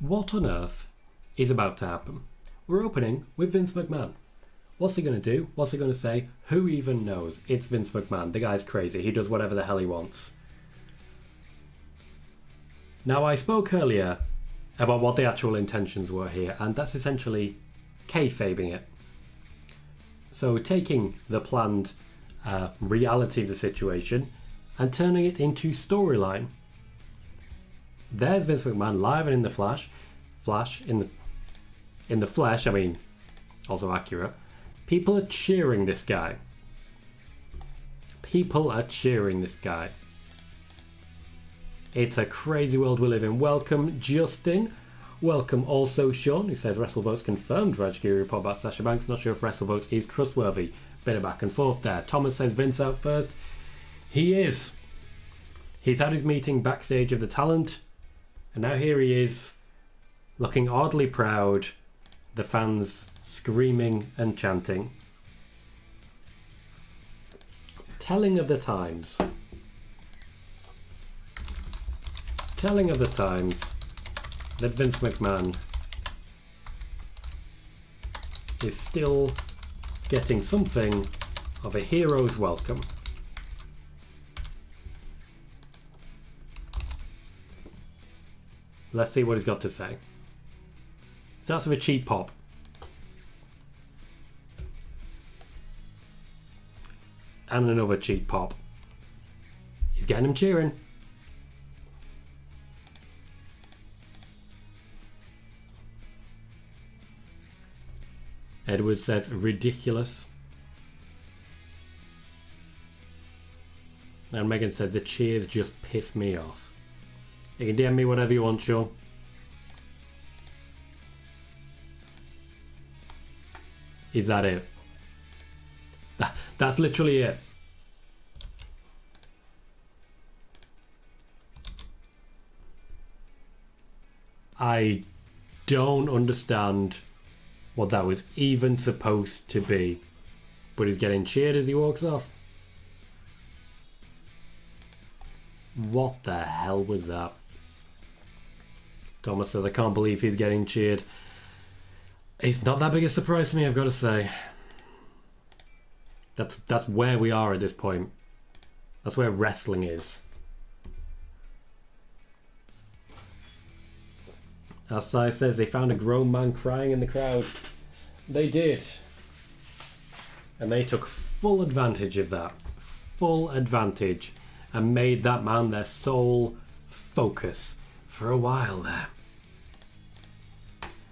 What on earth is about to happen? We're opening with Vince McMahon. What's he going to do? What's he going to say? Who even knows? It's Vince McMahon. The guy's crazy. He does whatever the hell he wants. Now, I spoke earlier about what the actual intentions were here, and that's essentially kayfabing it. So taking the planned reality of the situation and turning it into storyline. There's Vince McMahon live and in the flesh, I mean, also accurate. People are cheering this guy. People are cheering this guy. It's a crazy world we live in. Welcome, Justin. Welcome also, Sean, who says WrestleVotes confirmed Rajgiri report about Sasha Banks. Not sure if WrestleVotes is trustworthy. Bit of back and forth there. Thomas says Vince out first. He is. He's had his meeting backstage of the talent. And now here he is, looking oddly proud. The fans screaming and chanting. Telling of the times. Telling of the times that Vince McMahon is still getting something of a hero's welcome. Let's see what he's got to say. Starts with a cheap pop. And another cheap pop. He's getting him cheering. Edward says ridiculous. And Megan says the cheers just piss me off. You can DM me whatever you want, Sean. Is that it? That's literally it. I don't understand what that was even supposed to be. But he's getting cheered as he walks off. What the hell was that? Thomas says, I can't believe he's getting cheered. It's not that big a surprise to me, I've got to say. That's where we are at this point. That's where wrestling is. As Sai says, they found a grown man crying in the crowd. They did. And they took full advantage of that. Full advantage. And made that man their sole focus for a while there.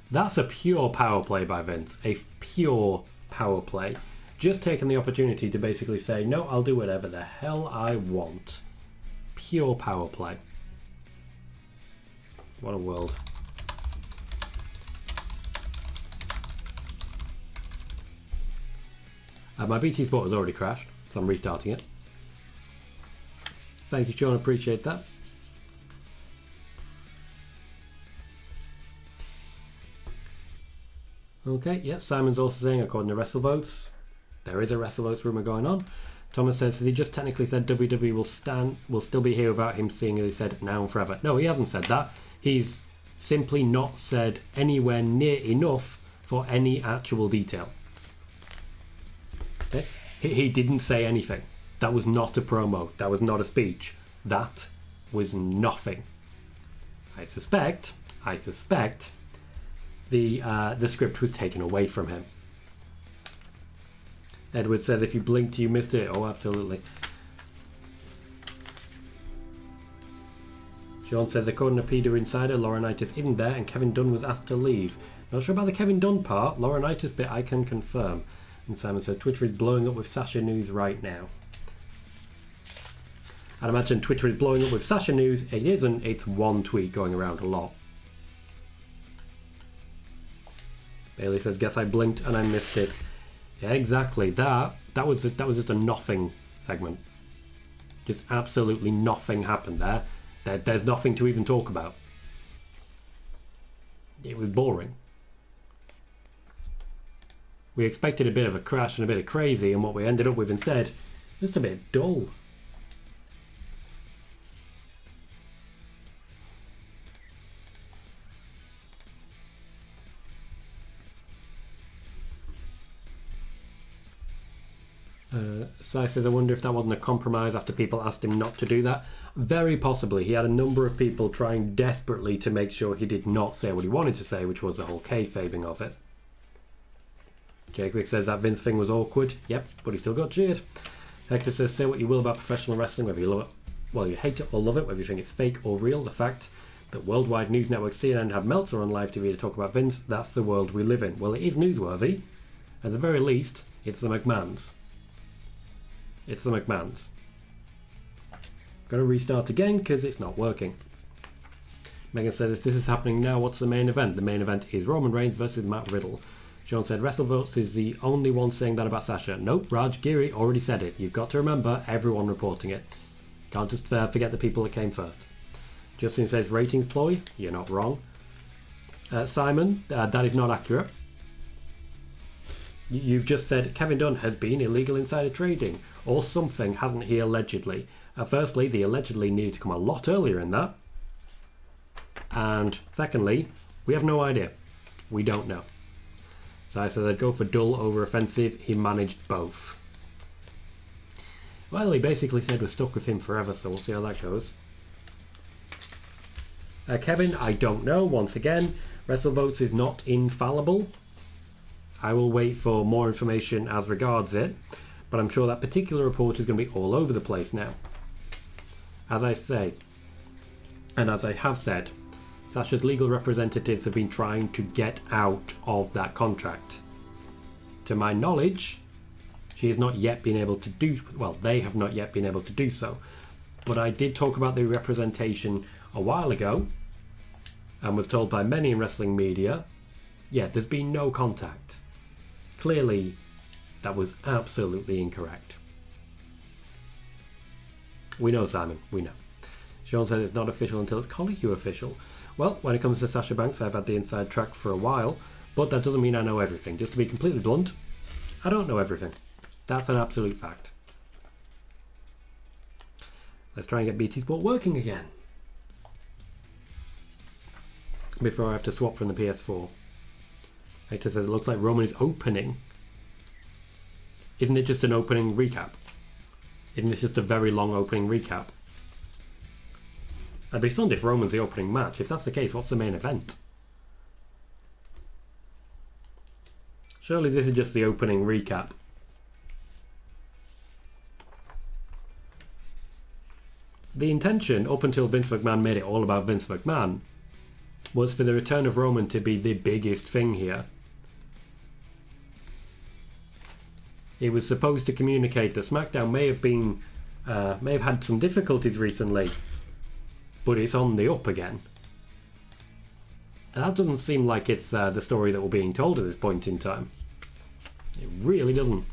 That's a pure power play by Vince. A pure power play. Just taking the opportunity to basically say, no, I'll do whatever the hell I want. Pure power play. What a world. My BT Sport has already crashed, so I'm restarting it. Thank you, Sean. Appreciate that. Okay, yeah, Simon's also saying, according to WrestleVotes, there is a WrestleVotes rumour going on. Thomas says, has he just technically said WWE will still be here without him seeing, as he said, now and forever? No, he hasn't said that. He's simply not said anywhere near enough for any actual detail. Okay? He didn't say anything. That was not a promo. That was not a speech. That was nothing. I suspect the script was taken away from him. Edward says, if you blinked, you missed it. Oh, absolutely. Sean says, according to Peter Insider, Laurinaitis isn't there and Kevin Dunn was asked to leave. Not sure about the Kevin Dunn part. Laurinaitis bit I can confirm. And Simon says, Twitter is blowing up with Sasha news right now. I'd imagine Twitter is blowing up with Sasha news. It isn't. It's one tweet going around a lot. Bailey says, guess I blinked and I missed it. Yeah, exactly. That was just a nothing segment. Just absolutely nothing happened there. There's nothing to even talk about. It was boring. We expected a bit of a crash and a bit of crazy, and what we ended up with instead, just a bit dull. Sai says, I wonder if that wasn't a compromise after people asked him not to do that. Very possibly. He had a number of people trying desperately to make sure he did not say what he wanted to say, which was the whole kayfabing of it. Jacob says that Vince thing was awkward. Yep, but he still got cheered. Hector says, say what you will about professional wrestling, whether you love it, well, you hate it or love it, whether you think it's fake or real. The fact that worldwide news network CNN have Meltzer on live TV to talk about Vince, that's the world we live in. Well, it is newsworthy. At the very least, it's the McMahons. It's the McMahons. Going to restart again because it's not working. Megan said, if this is happening now, what's the main event? The main event is Roman Reigns versus Matt Riddle. Sean said, WrestleVotes is the only one saying that about Sasha. Nope, Raj Giri already said it. You've got to remember everyone reporting it. Can't just forget the people that came first. Justin says, ratings ploy. You're not wrong. Simon, that is not accurate. You've just said Kevin Dunn has been illegal insider trading or something, hasn't he, allegedly? Firstly, the allegedly needed to come a lot earlier in that. And secondly, we have no idea. We don't know. So I said I'd go for dull over offensive. He managed both. Well, he basically said we're stuck with him forever, so we'll see how that goes. Kevin, I don't know. Once again, WrestleVotes is not infallible. I will wait for more information as regards it, but I'm sure that particular report is going to be all over the place now. As I say, and as I have said, Sasha's legal representatives have been trying to get out of that contract. To my knowledge, she has not yet been able to do, well, they have not yet been able to do so. But I did talk about the representation a while ago and was told by many in wrestling media, yeah, there's been no contact. Clearly, that was absolutely incorrect. We know, Simon, we know. Sean says it's not official until it's Colohue official. Well, when it comes to Sasha Banks, I've had the inside track for a while, but that doesn't mean I know everything. Just to be completely blunt, I don't know everything. That's an absolute fact. Let's try and get BT Sport working again before I have to swap from the PS4. Hector says it looks like Roman is opening. Isn't it just an opening recap? Isn't this just a very long opening recap? I'd be stunned if Roman's the opening match. If that's the case, what's the main event? Surely this is just the opening recap. The intention, up until Vince McMahon made it all about Vince McMahon, was for the return of Roman to be the biggest thing here. It was supposed to communicate that SmackDown may have had some difficulties recently, but it's on the up again. And that doesn't seem like it's the story that we're being told at this point in time. It really doesn't.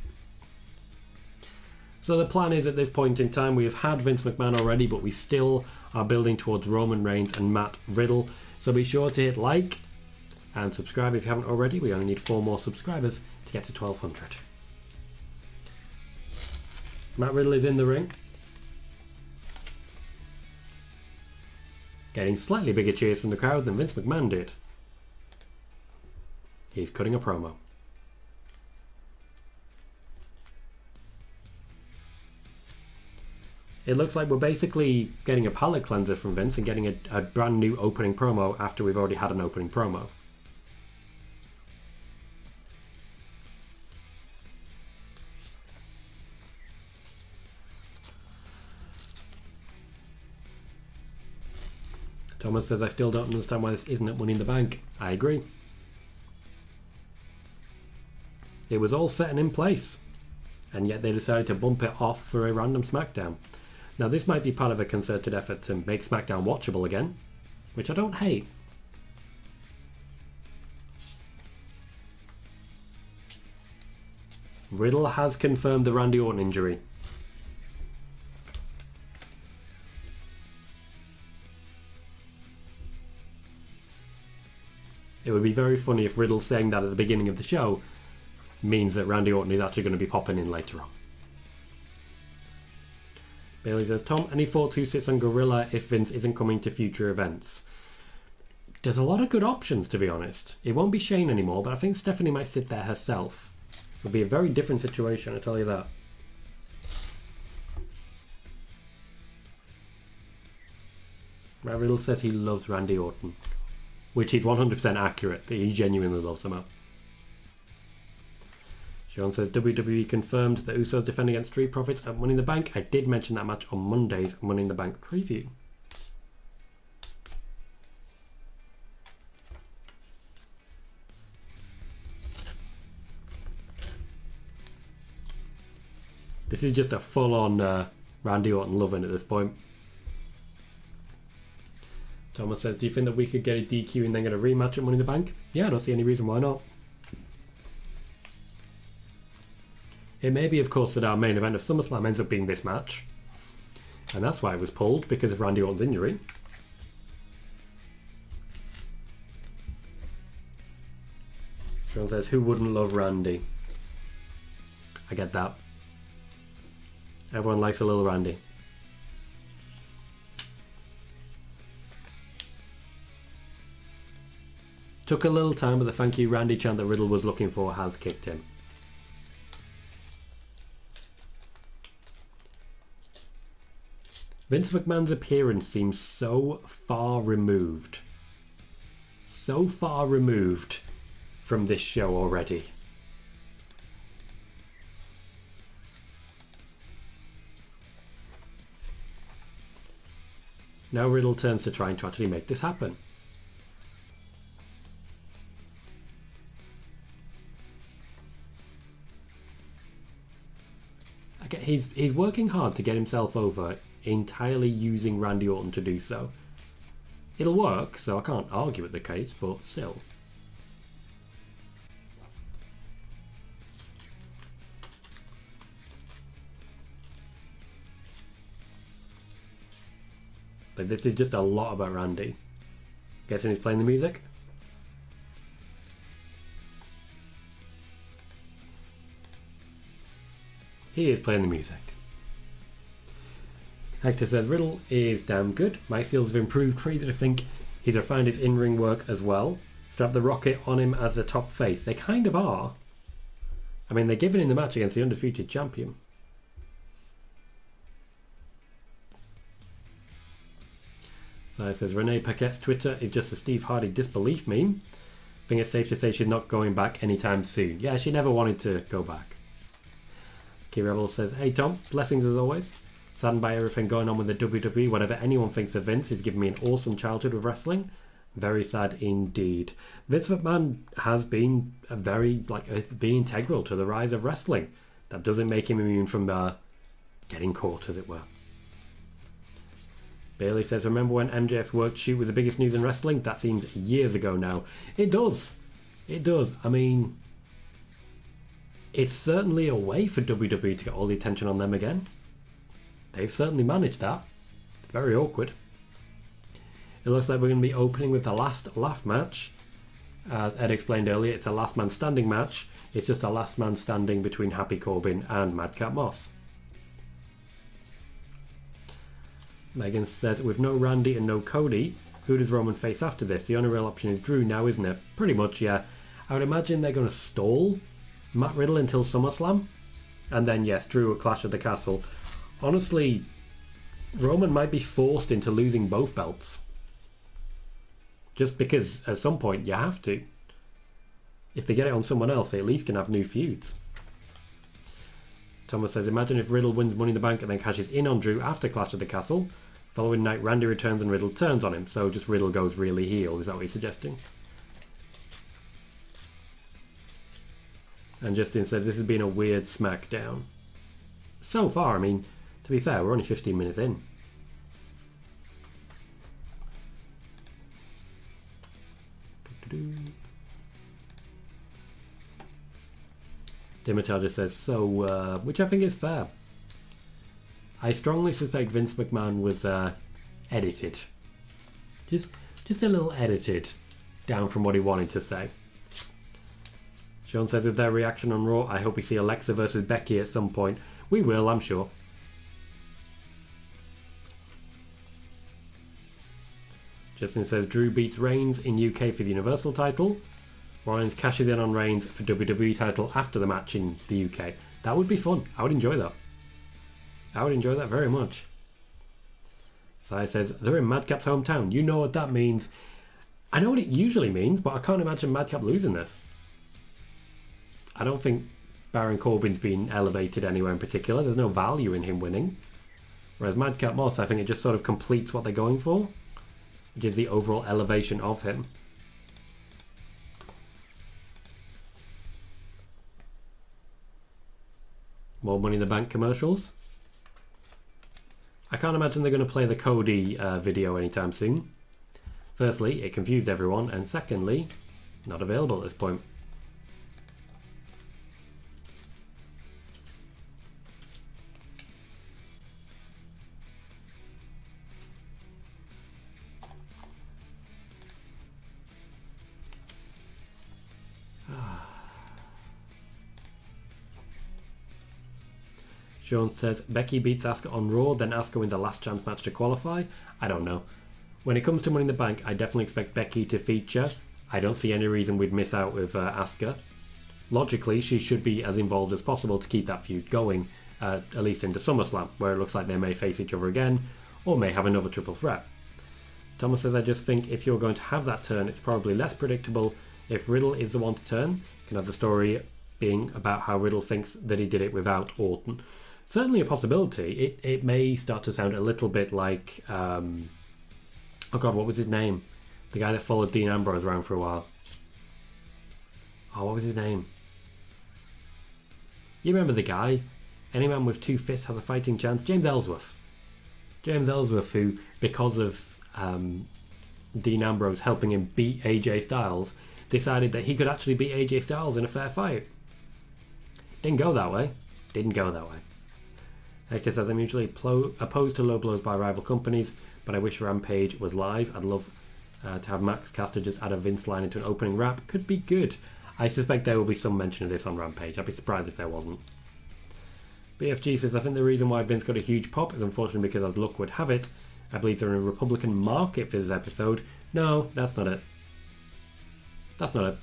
So the plan is, at this point in time, we have had Vince McMahon already, but we still are building towards Roman Reigns and Matt Riddle. So be sure to hit like and subscribe if you haven't already. We only need 4 more subscribers to get to 1200. Matt Riddle is in the ring, getting slightly bigger cheers from the crowd than Vince McMahon did. He's cutting a promo. It looks like we're basically getting a palate cleanser from Vince and getting a brand new opening promo after we've already had an opening promo. Thomas says, I still don't understand why this isn't at Money in the Bank. I agree. It was all set and in place, and yet they decided to bump it off for a random SmackDown. Now this might be part of a concerted effort to make SmackDown watchable again, which I don't hate. Riddle has confirmed the Randy Orton injury. It would be very funny if Riddle saying that at the beginning of the show means that Randy Orton is actually going to be popping in later on. Bailey says, Tom, any thoughts who sits on Gorilla if Vince isn't coming to future events? There's a lot of good options, to be honest. It won't be Shane anymore, but I think Stephanie might sit there herself. It would be a very different situation, I tell you that. Matt Riddle says he loves Randy Orton, which is 100% accurate, that he genuinely loves him. Sean says WWE confirmed that Usos defend against Street Profits at Money in the Bank. I did mention that match on Monday's Money in the Bank preview. This is just a full-on Randy Orton loving at this point. Thomas says, do you think that we could get a DQ and then get a rematch at Money in the Bank? Yeah, I don't see any reason why not. It may be, of course, that our main event of SummerSlam ends up being this match. And that's why it was pulled, because of Randy Orton's injury. Sean says, who wouldn't love Randy? I get that. Everyone likes a little Randy. Took a little time, but the thank you Randy chant that Riddle was looking for has kicked in. Vince McMahon's appearance seems so far removed. So far removed from this show already. Now Riddle turns to trying to actually make this happen. Okay, he's working hard to get himself over, entirely using Randy Orton to do so. It'll work, so I can't argue with the case, but still. But this is just a lot about Randy. Guessing he's playing the music? He is playing the music. Hector says, Riddle is damn good. My skills have improved. Crazy to think he's refined his in-ring work as well. Strap the rocket on him as the top face. They kind of are. I mean, they're giving him the match against the Undisputed Champion. So it says, Renee Paquette's Twitter is just a Steve Hardy disbelief meme. I think it's safe to say she's not going back anytime soon. Yeah, she never wanted to go back. Key Rebel says, hey Tom, blessings as always. Saddened by everything going on with the WWE. Whatever anyone thinks of Vince, he's given me an awesome childhood with wrestling. Very sad indeed. Vince McMahon has been been integral to the rise of wrestling. That doesn't make him immune from getting caught, as it were. Bailey says, remember when MJF's work shoot was the biggest news in wrestling? That seems years ago now. It does. It does. I mean, it's certainly a way for WWE to get all the attention on them again. They've certainly managed that. It's very awkward. It looks like we're going to be opening with the last laugh match. As Ed explained earlier, it's a last man standing match. It's just a last man standing between Happy Corbin and Madcap Moss. Megan says, with no Randy and no Cody, who does Roman face after this? The only real option is Drew now, isn't it? Pretty much, yeah. I would imagine they're going to stall Matt Riddle until SummerSlam. And then, yes, Drew will clash at the castle. Honestly, Roman might be forced into losing both belts. Just because at some point you have to. If they get it on someone else, they at least can have new feuds. Thomas says, imagine if Riddle wins Money in the Bank and then cashes in on Drew after Clash at the Castle. Following night, Randy returns and Riddle turns on him. So just Riddle goes really heel. Is that what you're suggesting? And Justin says, this has been a weird Smackdown. So far, I mean, to be fair, we're only 15 minutes in. Dimitar just says, so, which I think is fair. I strongly suspect Vince McMahon was edited. Just a little edited down from what he wanted to say. Sean says, with their reaction on Raw, I hope we see Alexa versus Becky at some point. We will, I'm sure. Justin says, Drew beats Reigns in UK for the Universal title. Rollins cashes in on Reigns for WWE title after the match in the UK. That would be fun. I would enjoy that. I would enjoy that very much. Sai says, they're in Madcap's hometown. You know what that means. I know what it usually means, but I can't imagine Madcap losing this. I don't think Baron Corbin's been elevated anywhere in particular. There's no value in him winning. Whereas Madcap Moss, I think it just sort of completes what they're going for, which is the overall elevation of him. More Money in the Bank commercials. I can't imagine they're going to play the Cody video anytime soon. Firstly, it confused everyone, and secondly, not available at this point. Sean says, Becky beats Asuka on Raw, then Asuka wins a last chance match to qualify. I don't know. When it comes to Money in the Bank, I definitely expect Becky to feature. I don't see any reason we'd miss out with Asuka. Logically, she should be as involved as possible to keep that feud going, at least into SummerSlam, where it looks like they may face each other again, or may have another triple threat. Thomas says, I just think if you're going to have that turn, it's probably less predictable if Riddle is the one to turn. You can have the story being about how Riddle thinks that he did it without Orton. Certainly a possibility. It may start to sound a little bit like... oh god, what was his name? The guy that followed Dean Ambrose around for a while. Oh, what was his name? You remember the guy? Any man with two fists has a fighting chance. James Ellsworth. James Ellsworth, who, because of Dean Ambrose helping him beat AJ Styles, decided that he could actually beat AJ Styles in a fair fight. Didn't go that way. Didn't go that way. Hector says, I'm usually opposed to low blows by rival companies, but I wish Rampage was live. I'd love to have Max Caster just add a Vince line into an opening rap. Could be good. I suspect there will be some mention of this on Rampage. I'd be surprised if there wasn't. BFG says, I think the reason why Vince got a huge pop is unfortunately because, as luck would have it, I believe they're in a Republican market for this episode. No, that's not it. That's not it.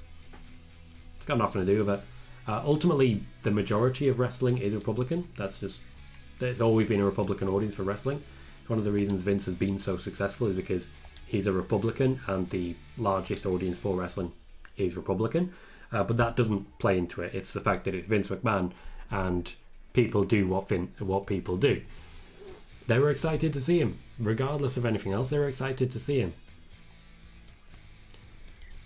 It's got nothing to do with it. Ultimately, the majority of wrestling is Republican. There's always been a Republican audience for wrestling. One of the reasons Vince has been so successful is because he's a Republican and the largest audience for wrestling is Republican. But that doesn't play into it. It's the fact that it's Vince McMahon and people do what people do. They were excited to see him. Regardless of anything else, they were excited to see him.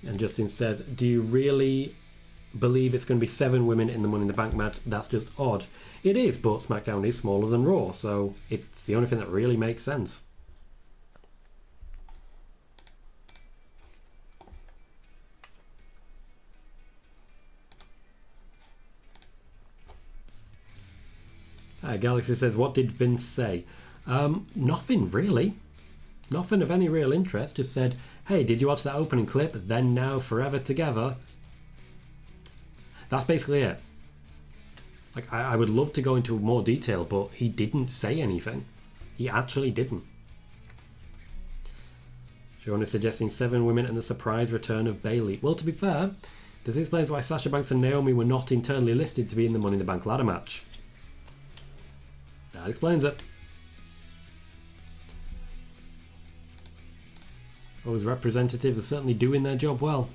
And Justin says, do you really believe it's going to be 7 women in the Money in the Bank match? That's just odd. It is, but SmackDown is smaller than Raw, so it's the only thing that really makes sense. Galaxy says, what did Vince say? Nothing really. Nothing of any real interest. Just said, hey, did you watch that opening clip? Then now forever together. That's basically it. Like, I would love to go into more detail, but he didn't say anything. He actually didn't. Sean is suggesting 7 women and the surprise return of Bayley. Well, to be fair, this explains why Sasha Banks and Naomi were not internally listed to be in the Money in the Bank ladder match. That explains it. Those representatives are certainly doing their job well.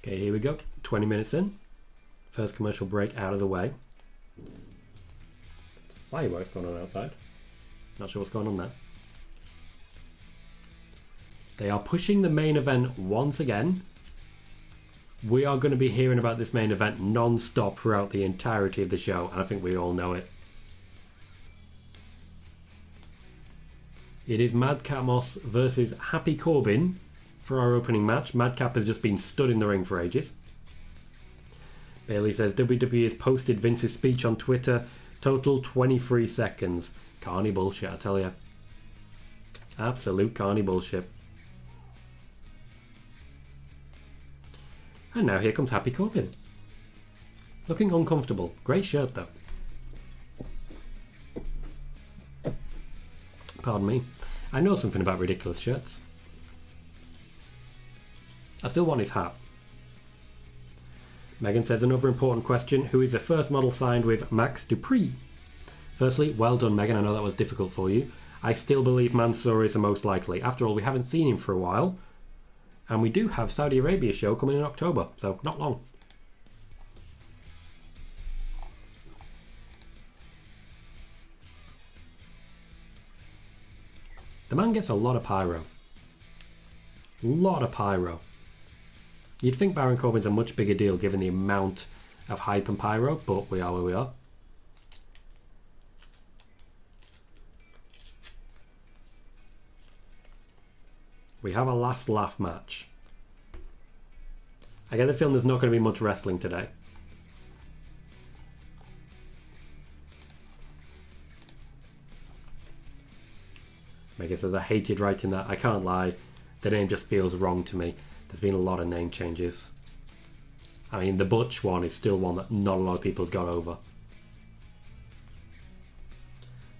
Okay, here we go. 20 minutes in. First commercial break out of the way. Fireworks going on outside. Not sure what's going on there. They are pushing the main event once again. We are going to be hearing about this main event non-stop throughout the entirety of the show, and I think we all know it. It is Madcap Moss versus Happy Corbin for our opening match. Madcap has just been stood in the ring for ages. Bailey says WWE has posted Vince's speech on Twitter. Total 23 seconds. Carny bullshit, I tell you. Absolute carny bullshit. And now here comes Happy Corbin. Looking uncomfortable. Great shirt though. Pardon me. I know something about ridiculous shirts. I still want his hat. Megan says, another important question. Who is the first model signed with Max Dupree? Firstly, well done, Megan. I know that was difficult for you. I still believe Mansour is the most likely. After all, we haven't seen him for a while. And we do have Saudi Arabia show coming in October, so not long. The man gets a lot of pyro. Lot of pyro. You'd think Baron Corbin's a much bigger deal given the amount of hype and pyro, but we are where we are. We have a last laugh match. I get the feeling there's not going to be much wrestling today. Megan says, I hated writing that. I can't lie. The name just feels wrong to me. There's been a lot of name changes. I mean, the Butch one is still one that not a lot of people's got over.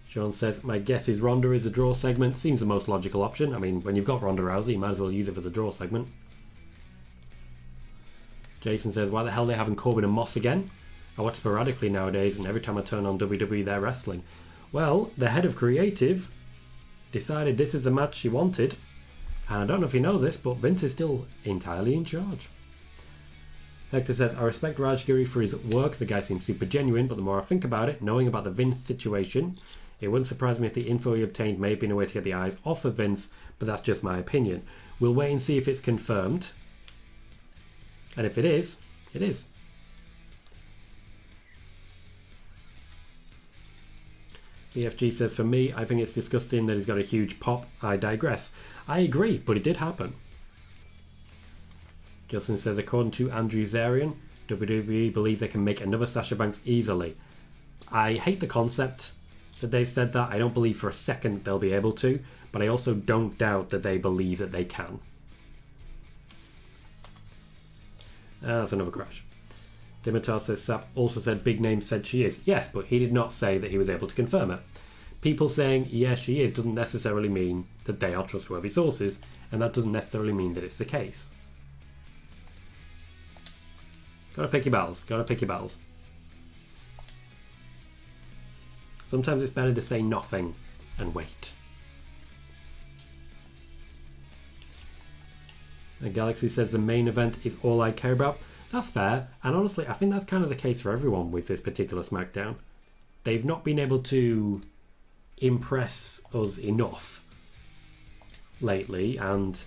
Sean says, my guess is Ronda is a draw segment. Seems the most logical option. I mean, when you've got Ronda Rousey, you might as well use it as a draw segment. Jason says, why the hell are they having Corbin and Moss again? I watch sporadically nowadays, and every time I turn on WWE, they're wrestling. Well, the head of creative decided this is the match she wanted. And I don't know if you know this, but Vince is still entirely in charge. Hector says, I respect Raj Giri for his work. The guy seems super genuine, but the more I think about it, knowing about the Vince situation, it wouldn't surprise me if the info he obtained may have been a way to get the eyes off of Vince, but that's just my opinion. We'll wait and see if it's confirmed. And if it is, it is. EFG says, for me, I think it's disgusting that he's got a huge pop. I digress. I agree, but it did happen. Justin says, according to Andrew Zarian, WWE believe they can make another Sasha Banks easily. I hate the concept that they've said that. I don't believe for a second they'll be able to, but I also don't doubt that they believe that they can. That's another crash. Dimitar says, Sap also said big name said she is. Yes, but he did not say that he was able to confirm it. People saying, yes, she is, doesn't necessarily mean that they are trustworthy sources, and that doesn't necessarily mean that it's the case. Gotta pick your battles. Gotta pick your battles. Sometimes it's better to say nothing and wait. And Galaxy says the main event is all I care about. That's fair, and honestly, I think that's kind of the case for everyone with this particular SmackDown. They've not been able to impress us enough lately, and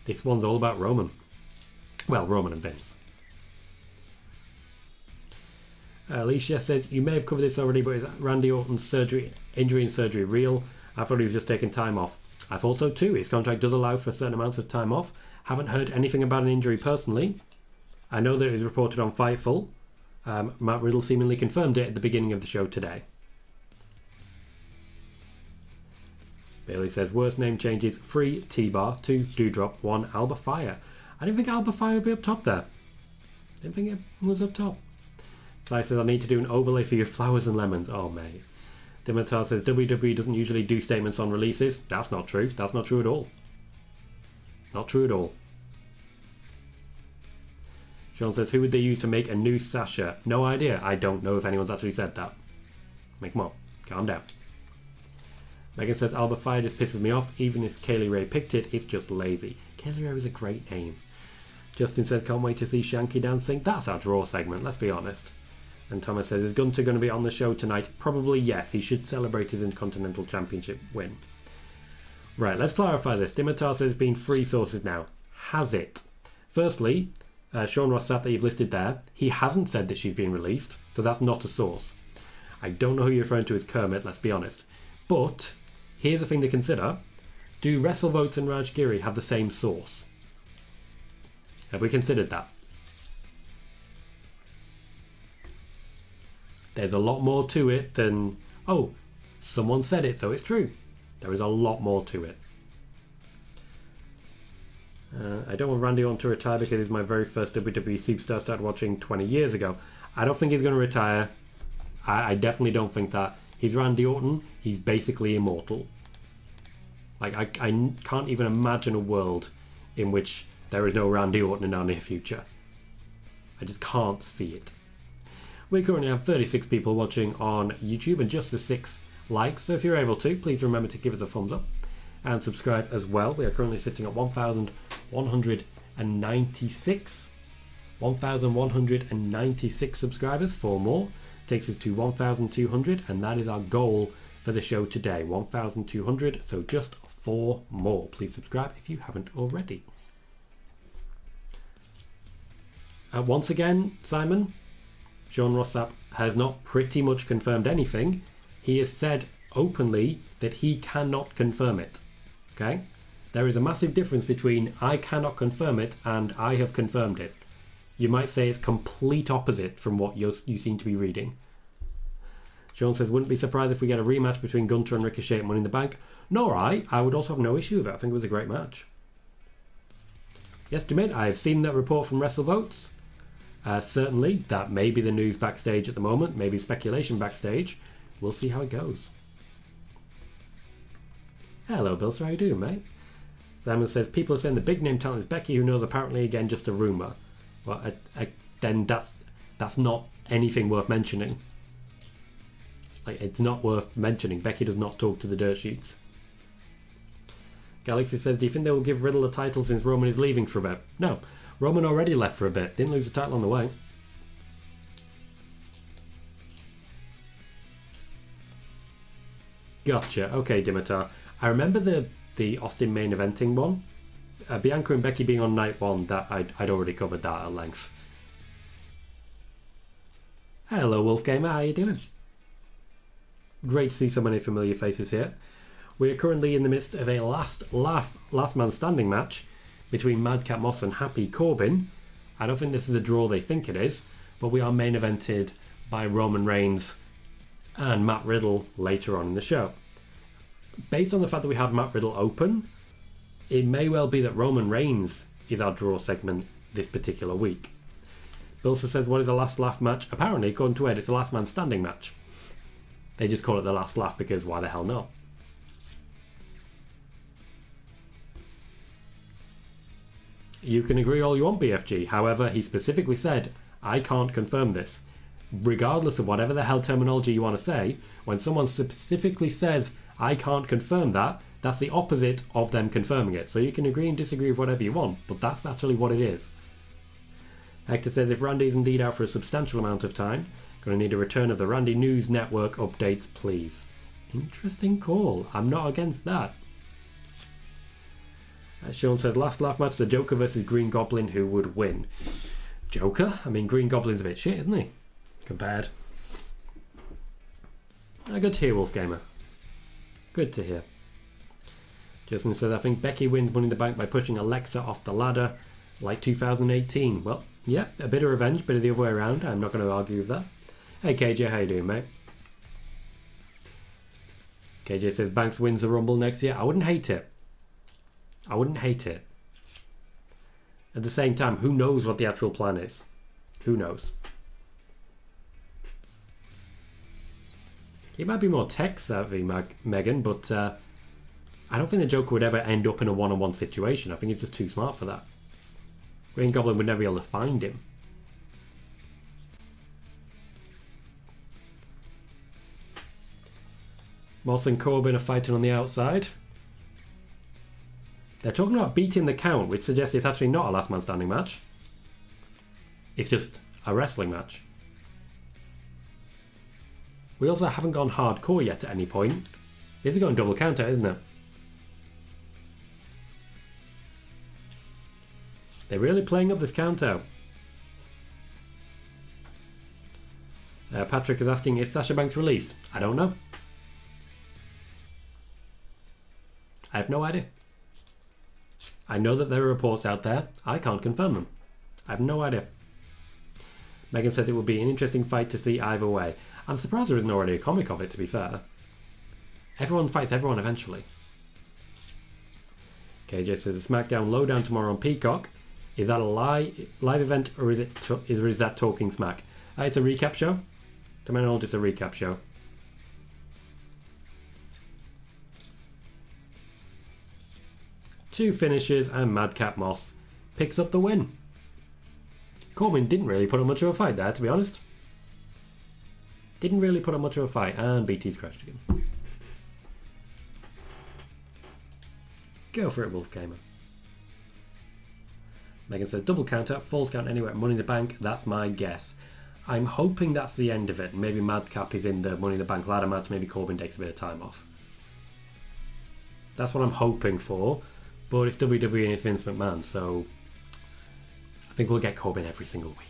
this one's all about Roman. Well, Roman and Vince. Alicia says, you may have covered this already, but is Randy Orton's injury and surgery real? I thought he was just taking time off. I thought so too. His contract does allow for certain amounts of time off. Haven't heard anything about an injury personally. I know that it was reported on Fightful. Matt Riddle seemingly confirmed it at the beginning of the show today. Bailey says, worst name changes, 3 T-Bar, 2 Doudrop, 1 Alba Fire. I didn't think Alba Fire would be up top there. Didn't think it was up top. Sai says, I need to do an overlay for your flowers and lemons. Oh, mate. Dimitar says, WWE doesn't usually do statements on releases. That's not true. That's not true at all. Not true at all. Sean says, who would they use to make a new Sasha? No idea. I don't know if anyone's actually said that. Make them up. Calm down. Megan says, Alba Fire just pisses me off. Even if Kaylee Ray picked it, it's just lazy. Kaylee Ray was a great name. Justin says, can't wait to see Shanky dancing. That's our draw segment, let's be honest. And Thomas says, is Gunther going to be on the show tonight? Probably yes. He should celebrate his Intercontinental Championship win. Right, let's clarify this. Dimitar says it's been 3 sources now. Has it? Firstly, Sean Ross Sapp that you've listed there, he hasn't said that she's been released, so that's not a source. I don't know who you're referring to as Kermit, let's be honest. But here's a thing to consider. Do WrestleVotes and Raj Giri have the same source? Have we considered that? There's a lot more to it than, oh, someone said it, so it's true. There is a lot more to it. I don't want Randy Orton to retire because he's my very first WWE superstar. Started watching 20 years ago. I don't think he's going to retire. I definitely don't think that. He's Randy Orton. He's basically immortal. Like, I can't even imagine a world in which there is no Randy Orton in our near future. I just can't see it. We currently have 36 people watching on YouTube and just the 6 likes, so if you're able to, please remember to give us a thumbs up and subscribe as well. We are currently sitting at 1,196 subscribers. 4 more takes us to 1,200, and that is our goal for the show today. 1,200, so just 4 more. Please subscribe if you haven't already. Once again, Simon, Sean Rossap has not pretty much confirmed anything. He has said openly that he cannot confirm it. Okay? There is a massive difference between I cannot confirm it and I have confirmed it. You might say it's complete opposite from what you seem to be reading. Sean says, wouldn't be surprised if we get a rematch between Gunter and Ricochet at Money in the Bank. Nor I would also have no issue with it. I think it was a great match. Yes, to admit, I have seen that report from WrestleVotes. Certainly, that may be the news backstage at the moment, maybe speculation backstage. We'll see how it goes. Hello, Bill. So how you doing, mate? Simon says, people are saying the big name talent is Becky, who knows apparently again just a rumour. Well, then that's not anything worth mentioning. Like, it's not worth mentioning. Becky does not talk to the dirt sheets. Galaxy says, do you think they will give Riddle a title since Roman is leaving for a bit? No. Roman already left for a bit. Didn't lose the title on the way. Gotcha. Okay, Dimitar. I remember the Austin main eventing one. Bianca and Becky being on night 1, that I'd already covered that at length. Hello, Wolfgamer. How you doing? Great to see so many familiar faces here. We are currently in the midst of a last man standing match between Madcap Moss and Happy Corbin. I don't think this is a draw they think it is, but we are main evented by Roman Reigns and Matt Riddle later on in the show. Based on the fact that we had Matt Riddle open, it may well be that Roman Reigns is our draw segment this particular week. Bill also says, what is a last laugh match? Apparently, according to Ed, it's a last man standing match. They just call it the last laugh because why the hell not? You can agree all you want, BFG. However, he specifically said, I can't confirm this. Regardless of whatever the hell terminology you want to say, when someone specifically says, I can't confirm that, that's the opposite of them confirming it. So you can agree and disagree with whatever you want, but that's actually what it is. Hector says, if Randy is indeed out for a substantial amount of time, going to need a return of the Randy News Network updates, please. Interesting call. I'm not against that. Sean says, last laugh match, the Joker versus Green Goblin, who would win? Joker? I mean, Green Goblin's a bit shit, isn't he? Compared. Good to hear, Wolfgamer. Good to hear. Justin says, I think Becky wins Money in the Bank by pushing Alexa off the ladder like 2018. Well, yeah, a bit of revenge, bit of the other way around. I'm not going to argue with that. Hey, KJ, how you doing, mate? KJ says, Banks wins the Rumble next year. I wouldn't hate it. I wouldn't hate it. At the same time, who knows what the actual plan is? Who knows? He might be more tech savvy, Megan, but I don't think the Joker would ever end up in a one-on-one situation. I think he's just too smart for that. Green Goblin would never be able to find him. Moss and Corbin are fighting on the outside. They're talking about beating the count, which suggests it's actually not a last man standing match. It's just a wrestling match. We also haven't gone hardcore yet at any point. This is going double counter, isn't it? They're really playing up this count out. Patrick is asking, is Sasha Banks released? I don't know. I have no idea. I know that there are reports out there. I can't confirm them. I have no idea. Megan says it would be an interesting fight to see either way. I'm surprised there isn't already a comic of it, to be fair. Everyone fights everyone eventually. KJ says, a SmackDown Lowdown tomorrow on Peacock. Is that a live event, or is that Talking Smack? It's a recap show. To my knowledge, it's a recap show. Two finishes and Madcap Moss picks up the win. Corbin didn't really put up much of a fight there, to be honest. Didn't really put up much of a fight, and BT's crashed again. Go for it, Wolf Gamer. Megan says, double counter, falls count anywhere, Money in the Bank, that's my guess. I'm hoping that's the end of it. Maybe Madcap is in the Money in the Bank ladder match, maybe Corbin takes a bit of time off. That's what I'm hoping for, but it's WWE and it's Vince McMahon, so I think we'll get Corbin every single week.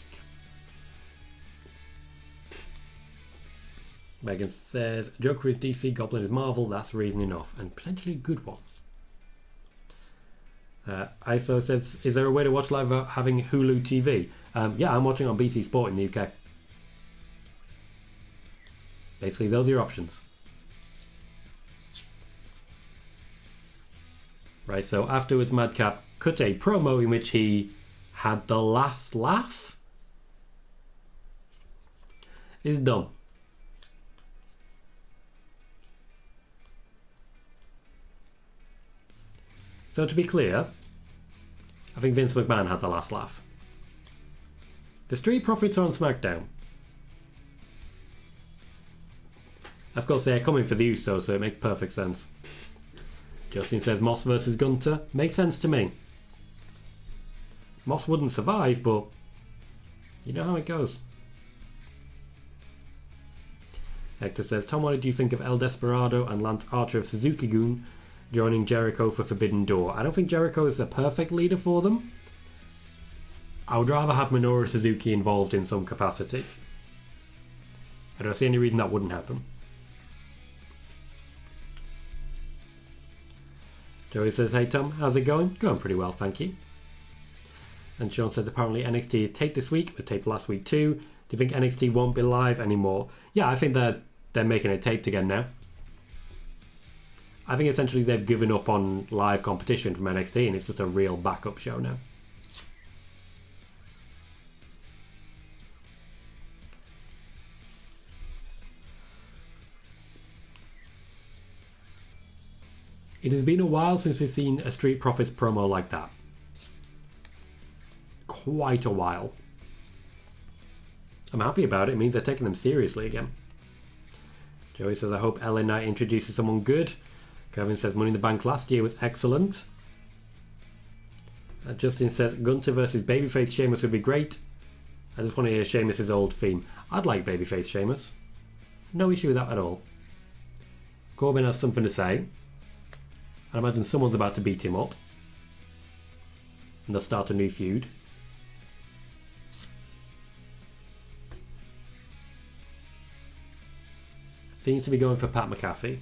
Megan says, Joker is DC, Goblin is Marvel, that's reason enough, and potentially a good one. ISO says, is there a way to watch live without having Hulu TV? Yeah, I'm watching on BT Sport in the UK. Basically, those are your options. Right, so afterwards, Madcap cut a promo in which he had the last laugh. It's dumb. So to be clear, I think Vince McMahon had the last laugh. The Street Profits are on SmackDown. Of course, they're coming for the Usos, so it makes perfect sense. Justin says Moss versus Gunter. Makes sense to me. Moss wouldn't survive, but you know how it goes. Hector says, Tom, what did you think of El Desperado and Lance Archer of Suzuki-gun joining Jericho for Forbidden Door? I don't think Jericho is the perfect leader for them. I would rather have Minoru Suzuki involved in some capacity. I don't see any reason that wouldn't happen. Joey says, hey Tom, how's it going? Going pretty well, thank you. And Sean says, apparently NXT is taped this week, it was taped last week too. Do you think NXT won't be live anymore? Yeah, I think they're making it taped again now. I think essentially they've given up on live competition from NXT and it's just a real backup show now. It has been a while since we've seen a Street Profits promo like that. Quite a while. I'm happy about it. It means they're taking them seriously again. Joey says, I hope LA Knight introduces someone good. Kevin says, Money in the Bank last year was excellent. Justin says, Gunter versus Babyface Sheamus would be great. I just want to hear Sheamus' old theme. I'd like Babyface Sheamus. No issue with that at all. Corbin has something to say. I imagine someone's about to beat him up. And they'll start a new feud. Seems to be going for Pat McAfee.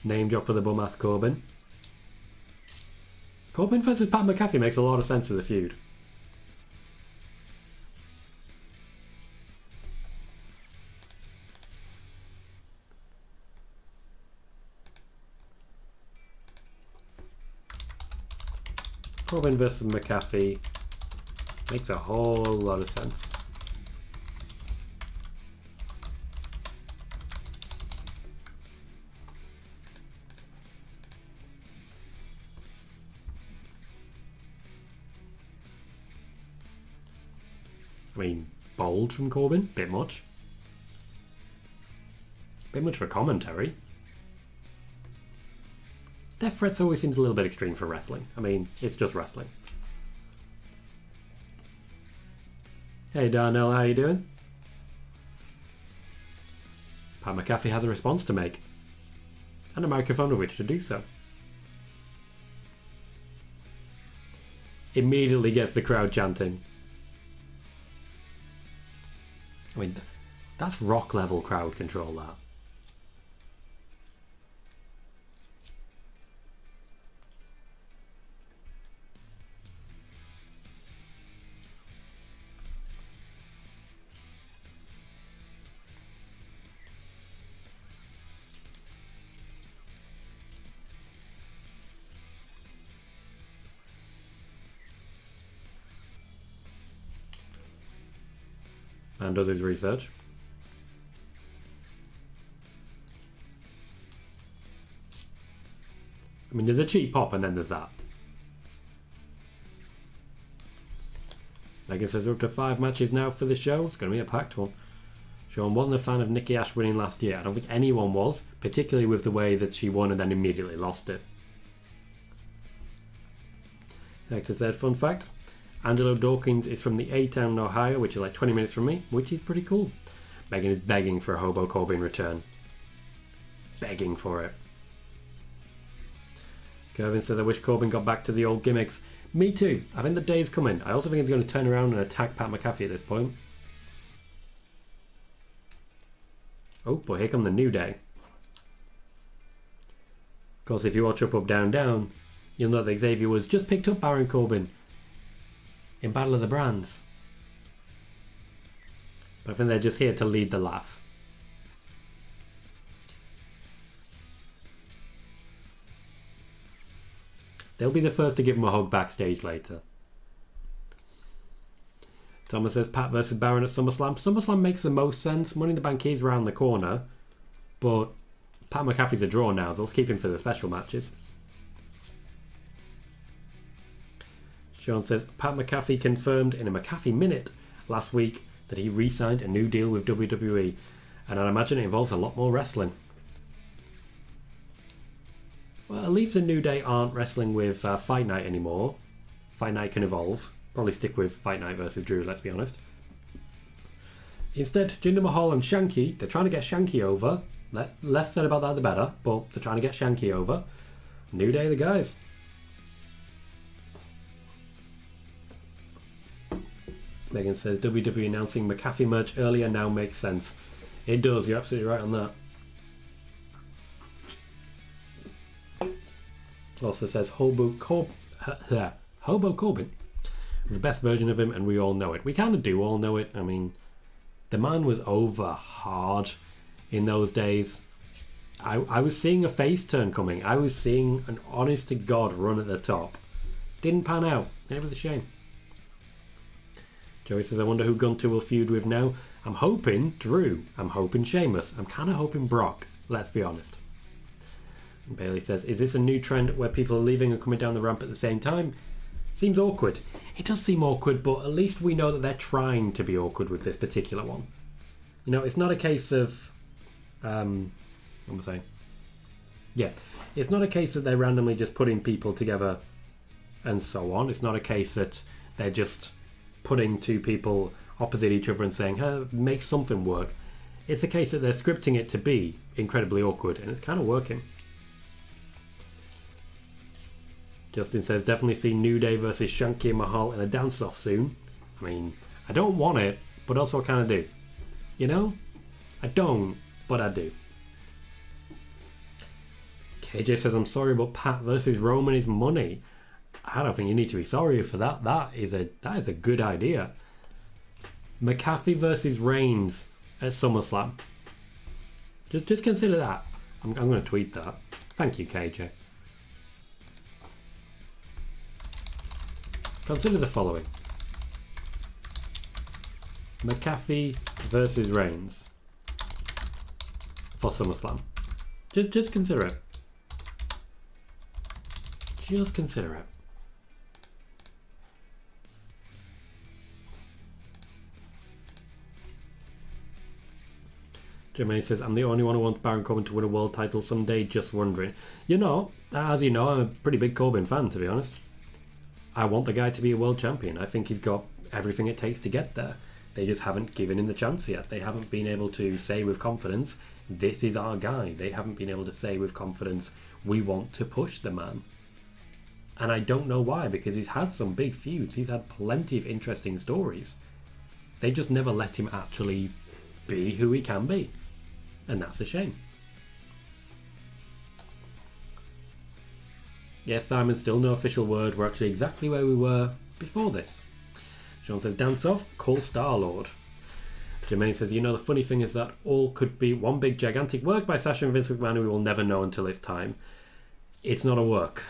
Name drop for the bum-ass Corbin. Corbin versus Pat McAfee makes a lot of sense of the feud. Corbin versus McAfee makes a whole lot of sense. I mean, bold from Corbin, bit much. Bit much for commentary. Death threats always seems a little bit extreme for wrestling. I mean, it's just wrestling. Hey Darnell, how you doing? Pat McAfee has a response to make. And a microphone with which to do so. Immediately gets the crowd chanting. I mean, that's rock level crowd control, that. and does his research. I mean, there's a cheap pop and then there's that. Megan says we're up to 5 matches now for the show. It's going to be a packed one. Sean wasn't a fan of Nikki Ash winning last year. I don't think anyone was, particularly with the way that she won and then immediately lost it. Hector said, fun fact, Angelo Dawkins is from the A-Town, Ohio, which is like 20 minutes from me, which is pretty cool. Megan is begging for a Hobo Corbin return. Begging for it. Kevin says, I wish Corbin got back to the old gimmicks. Me too. I think the day's coming. I also think he's going to turn around and attack Pat McAfee at this point. Oh, but here come the New Day. Of course, if you watch Up, Up, Down, Down, you'll know that Xavier was just picked up Baron Corbin in Battle of the Brands. But I think they're just here to lead the laugh. They'll be the first to give him a hug backstage later. Thomas says Pat versus Baron at SummerSlam. SummerSlam makes the most sense. Money in the Bank is round the corner. But Pat McAfee's a draw now. They'll keep him for the special matches. Sean says Pat McAfee confirmed in a McAfee Minute last week that he re-signed a new deal with WWE. And I'd imagine it involves a lot more wrestling. Well, at least the New Day aren't wrestling with Fight Night anymore. Fight Night can evolve. Probably stick with Fight Night versus Drew, let's be honest. Instead, Jinder Mahal and Shanky, they're trying to get Shanky over. Less said about that the better, but they're trying to get Shanky over. New Day, the guys. Megan says WWE announcing McAfee merch earlier now makes sense. It does, you're absolutely right on that. Also says Hobo Corbin, the best version of him, and we all know it. We kind of do all know it. I mean, the man was over hard in those days. I was seeing a face turn coming. I was seeing an honest to God run at the top. Didn't pan out, and it was a shame. Joey says, I wonder who Gunter will feud with now. I'm hoping Drew. I'm hoping Sheamus. I'm kind of hoping Brock, let's be honest. And Bailey says, is this a new trend where people are leaving and coming down the ramp at the same time? Seems awkward. It does seem awkward, but at least we know that they're trying to be awkward with this particular one. You know, it's not a case of... what am I saying? Yeah, it's not a case that they're randomly just putting people together and so on. It's not a case that they're just putting two people opposite each other and saying, hey, make something work. It's a case that they're scripting it to be incredibly awkward, and it's kind of working. Justin says, definitely see New Day versus Shanky and Mahal in a dance-off soon. I mean, I don't want it, but also I kind of do. You know? I don't, but I do. KJ says, I'm sorry, but Pat versus Roman is money. I don't think you need to be sorry for that. That is a good idea. McAfee versus Reigns at SummerSlam. Just consider that. I'm going to tweet that. Thank you, KJ. Consider the following. McAfee versus Reigns for SummerSlam. Just consider it. Just consider it. Jermaine says, I'm the only one who wants Baron Corbin to win a world title someday, just wondering. You know, as you know, I'm a pretty big Corbin fan, to be honest. I want the guy to be a world champion. I think he's got everything it takes to get there. They just haven't given him the chance yet. They haven't been able to say with confidence, this is our guy. They haven't been able to say with confidence, we want to push the man. And I don't know why, because he's had some big feuds. He's had plenty of interesting stories. They just never let him actually be who he can be. And that's a shame. Yes, Simon, still no official word. We're actually exactly where we were before this. Sean says, dance off, call Star-Lord. Jermaine says, you know, the funny thing is that all could be one big gigantic work by Sasha and Vince McMahon we will never know until it's time. It's not a work.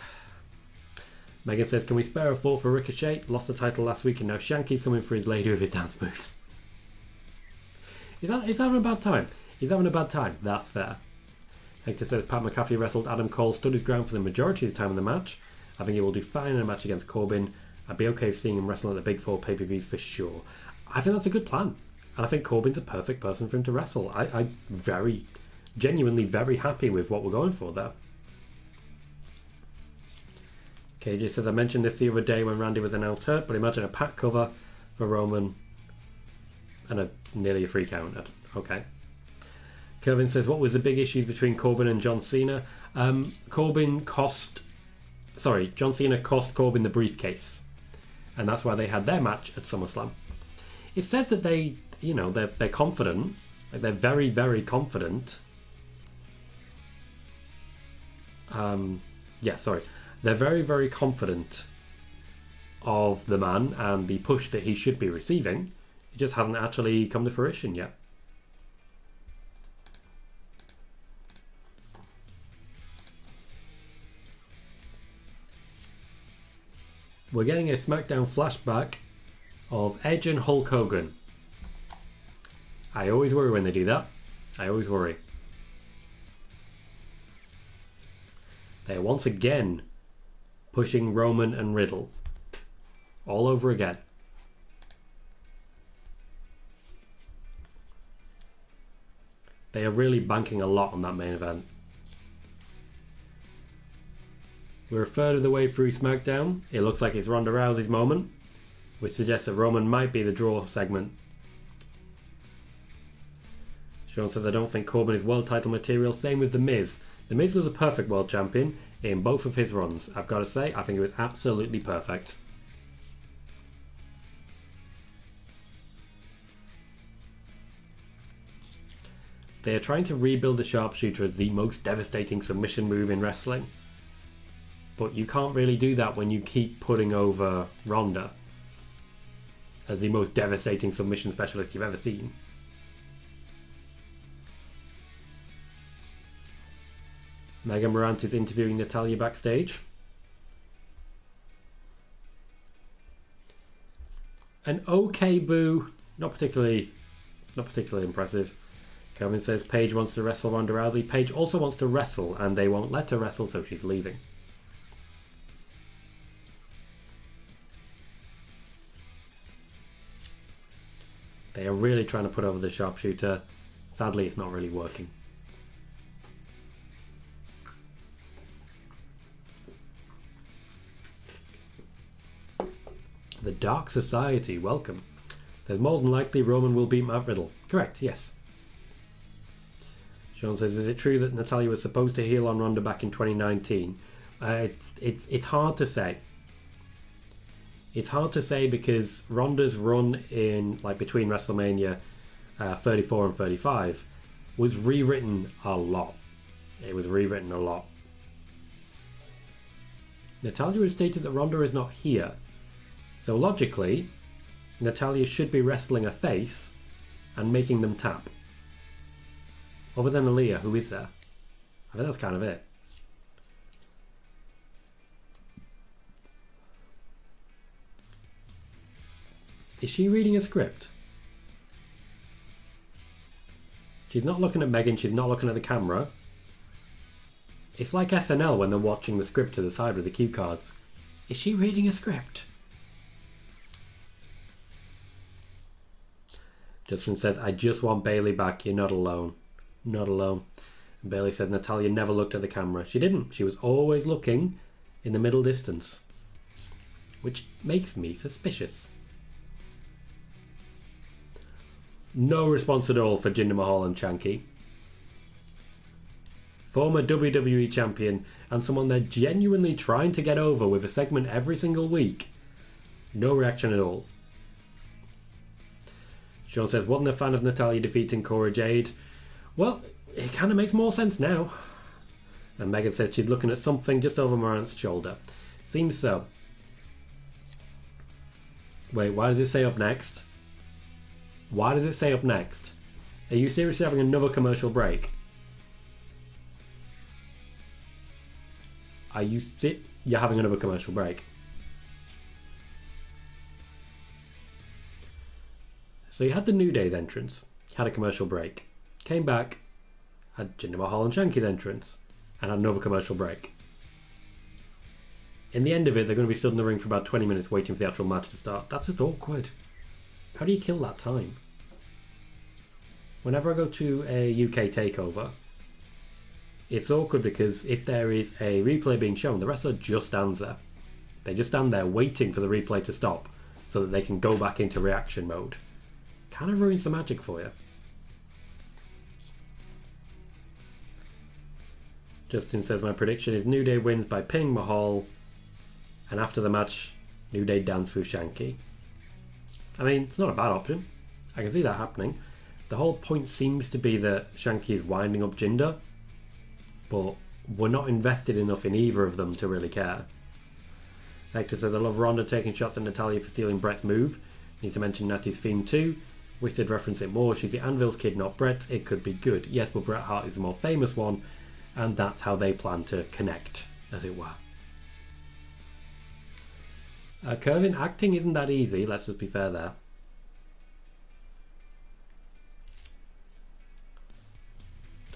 Megan says, can we spare a thought for Ricochet? Lost the title last week and now Shanky's coming for his lady with his dance moves. He's having a bad time. He's having a bad time. That's fair. Hector says Pat McAfee wrestled Adam Cole, stood his ground for the majority of the time in the match. I think he will do fine in a match against Corbin. I'd be okay with seeing him wrestle at the Big Four pay-per-views for sure. I think that's a good plan. And I think Corbin's a perfect person for him to wrestle. I'm genuinely very happy with what we're going for there. KJ says, I mentioned this the other day when Randy was announced hurt, but imagine a pack cover for Roman and nearly a free count. Okay. Kevin says, what was the big issues between Corbin and John Cena? John Cena cost Corbin the briefcase. And that's why they had their match at SummerSlam. It says that they're confident. Like they're very, very confident. They're very, very confident of the man and the push that he should be receiving. It just hasn't actually come to fruition yet. We're getting a SmackDown flashback of Edge and Hulk Hogan. I always worry when they do that. I always worry. They are once again pushing Roman and Riddle. All over again. They are really banking a lot on that main event. We're a third of the way through SmackDown. It looks like it's Ronda Rousey's moment, which suggests that Roman might be the draw segment. Sean says, I don't think Corbin is world title material. Same with The Miz. The Miz was a perfect world champion in both of his runs. I've got to say, I think it was absolutely perfect. They are trying to rebuild the sharpshooter as the most devastating submission move in wrestling. But you can't really do that when you keep putting over Ronda as the most devastating submission specialist you've ever seen. Megan Morant is interviewing Natalya backstage. An okay boo, not particularly impressive. Kevin says Paige wants to wrestle Ronda Rousey. Paige also wants to wrestle and they won't let her wrestle, so she's leaving. They are really trying to put over the sharpshooter. Sadly, it's not really working. The Dark Society, welcome. There's more than likely Roman will beat Matt Riddle. Correct, yes. Sean says, is it true that Natalya was supposed to heel on Ronda back in 2019? It's hard to say. It's hard to say because Ronda's run in between WrestleMania 34 and 35 was rewritten a lot. It was rewritten a lot. Natalya has stated that Ronda is not here. So logically, Natalya should be wrestling a face and making them tap. Other than Aaliyah, who is there? I think that's kind of it. Is she reading a script? She's not looking at Megan, she's not looking at the camera. It's like SNL when they're watching the script to the side with the cue cards. Is she reading a script? Justin says, I just want Bayley back, you're not alone. Not alone. And Bayley said Natalya never looked at the camera. She didn't. She was always looking in the middle distance. Which makes me suspicious. No response at all for Jinder Mahal and Chanky. Former WWE champion and someone they're genuinely trying to get over with a segment every single week. No reaction at all. Sean says, wasn't a fan of Natalya defeating Cora Jade. Well, it kind of makes more sense now. And Megan said she's looking at something just over Morant's shoulder. Seems so. Wait, why does it say up next? Why does it say up next? Are you seriously having another commercial break? You're having another commercial break. So you had the New Day's entrance. had a commercial break, came back, had Jinder Mahal and Shanky's entrance, and had another commercial break. In the end of it, they're going to be stood in the ring for about 20 minutes waiting for the actual match to start. That's just awkward. How do you kill that time? Whenever I go to a UK takeover, it's awkward because if there is a replay being shown, the wrestler just stands there. They just stand there waiting for the replay to stop so that they can go back into reaction mode. Kind of ruins the magic for you. Justin says, my prediction is New Day wins by pinning Mahal, and after the match, New Day dance with Shanky. I mean, it's not a bad option. I can see that happening. The whole point seems to be that Shanky is winding up Jinder, but we're not invested enough in either of them to really care. Hector says, I love Ronda taking shots at Natalya for stealing Brett's move. Needs to mention Natty's theme too. Wish they'd reference it more. She's the Anvil's kid, not Brett. It could be good. Yes, but Bret Hart is the more famous one, and that's how they plan to connect, as it were. Kervin, acting isn't that easy. Let's just be fair there.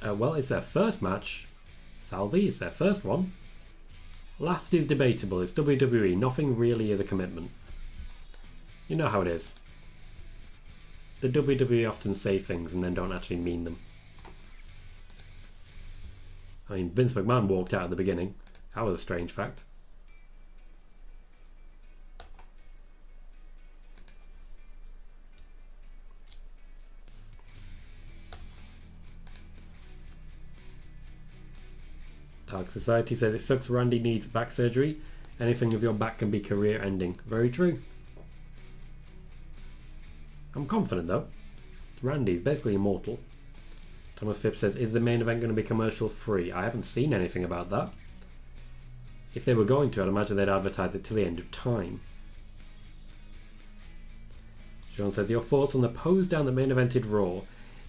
Well, it's their first match. Salvi, it's their first one. Last is debatable. It's WWE. Nothing really is a commitment. You know how it is. The WWE often say things and then don't actually mean them. I mean, Vince McMahon walked out at the beginning. That was a strange fact. Dark Society says it sucks Randy needs back surgery. Anything of your back can be career ending. Very true. I'm confident though. Randy's basically immortal. Thomas Phipps says, is the main event going to be commercial free? I haven't seen anything about that. If they were going to, I'd imagine they'd advertise it till the end of time. Sean says, your thoughts on the pose down that main evented Raw?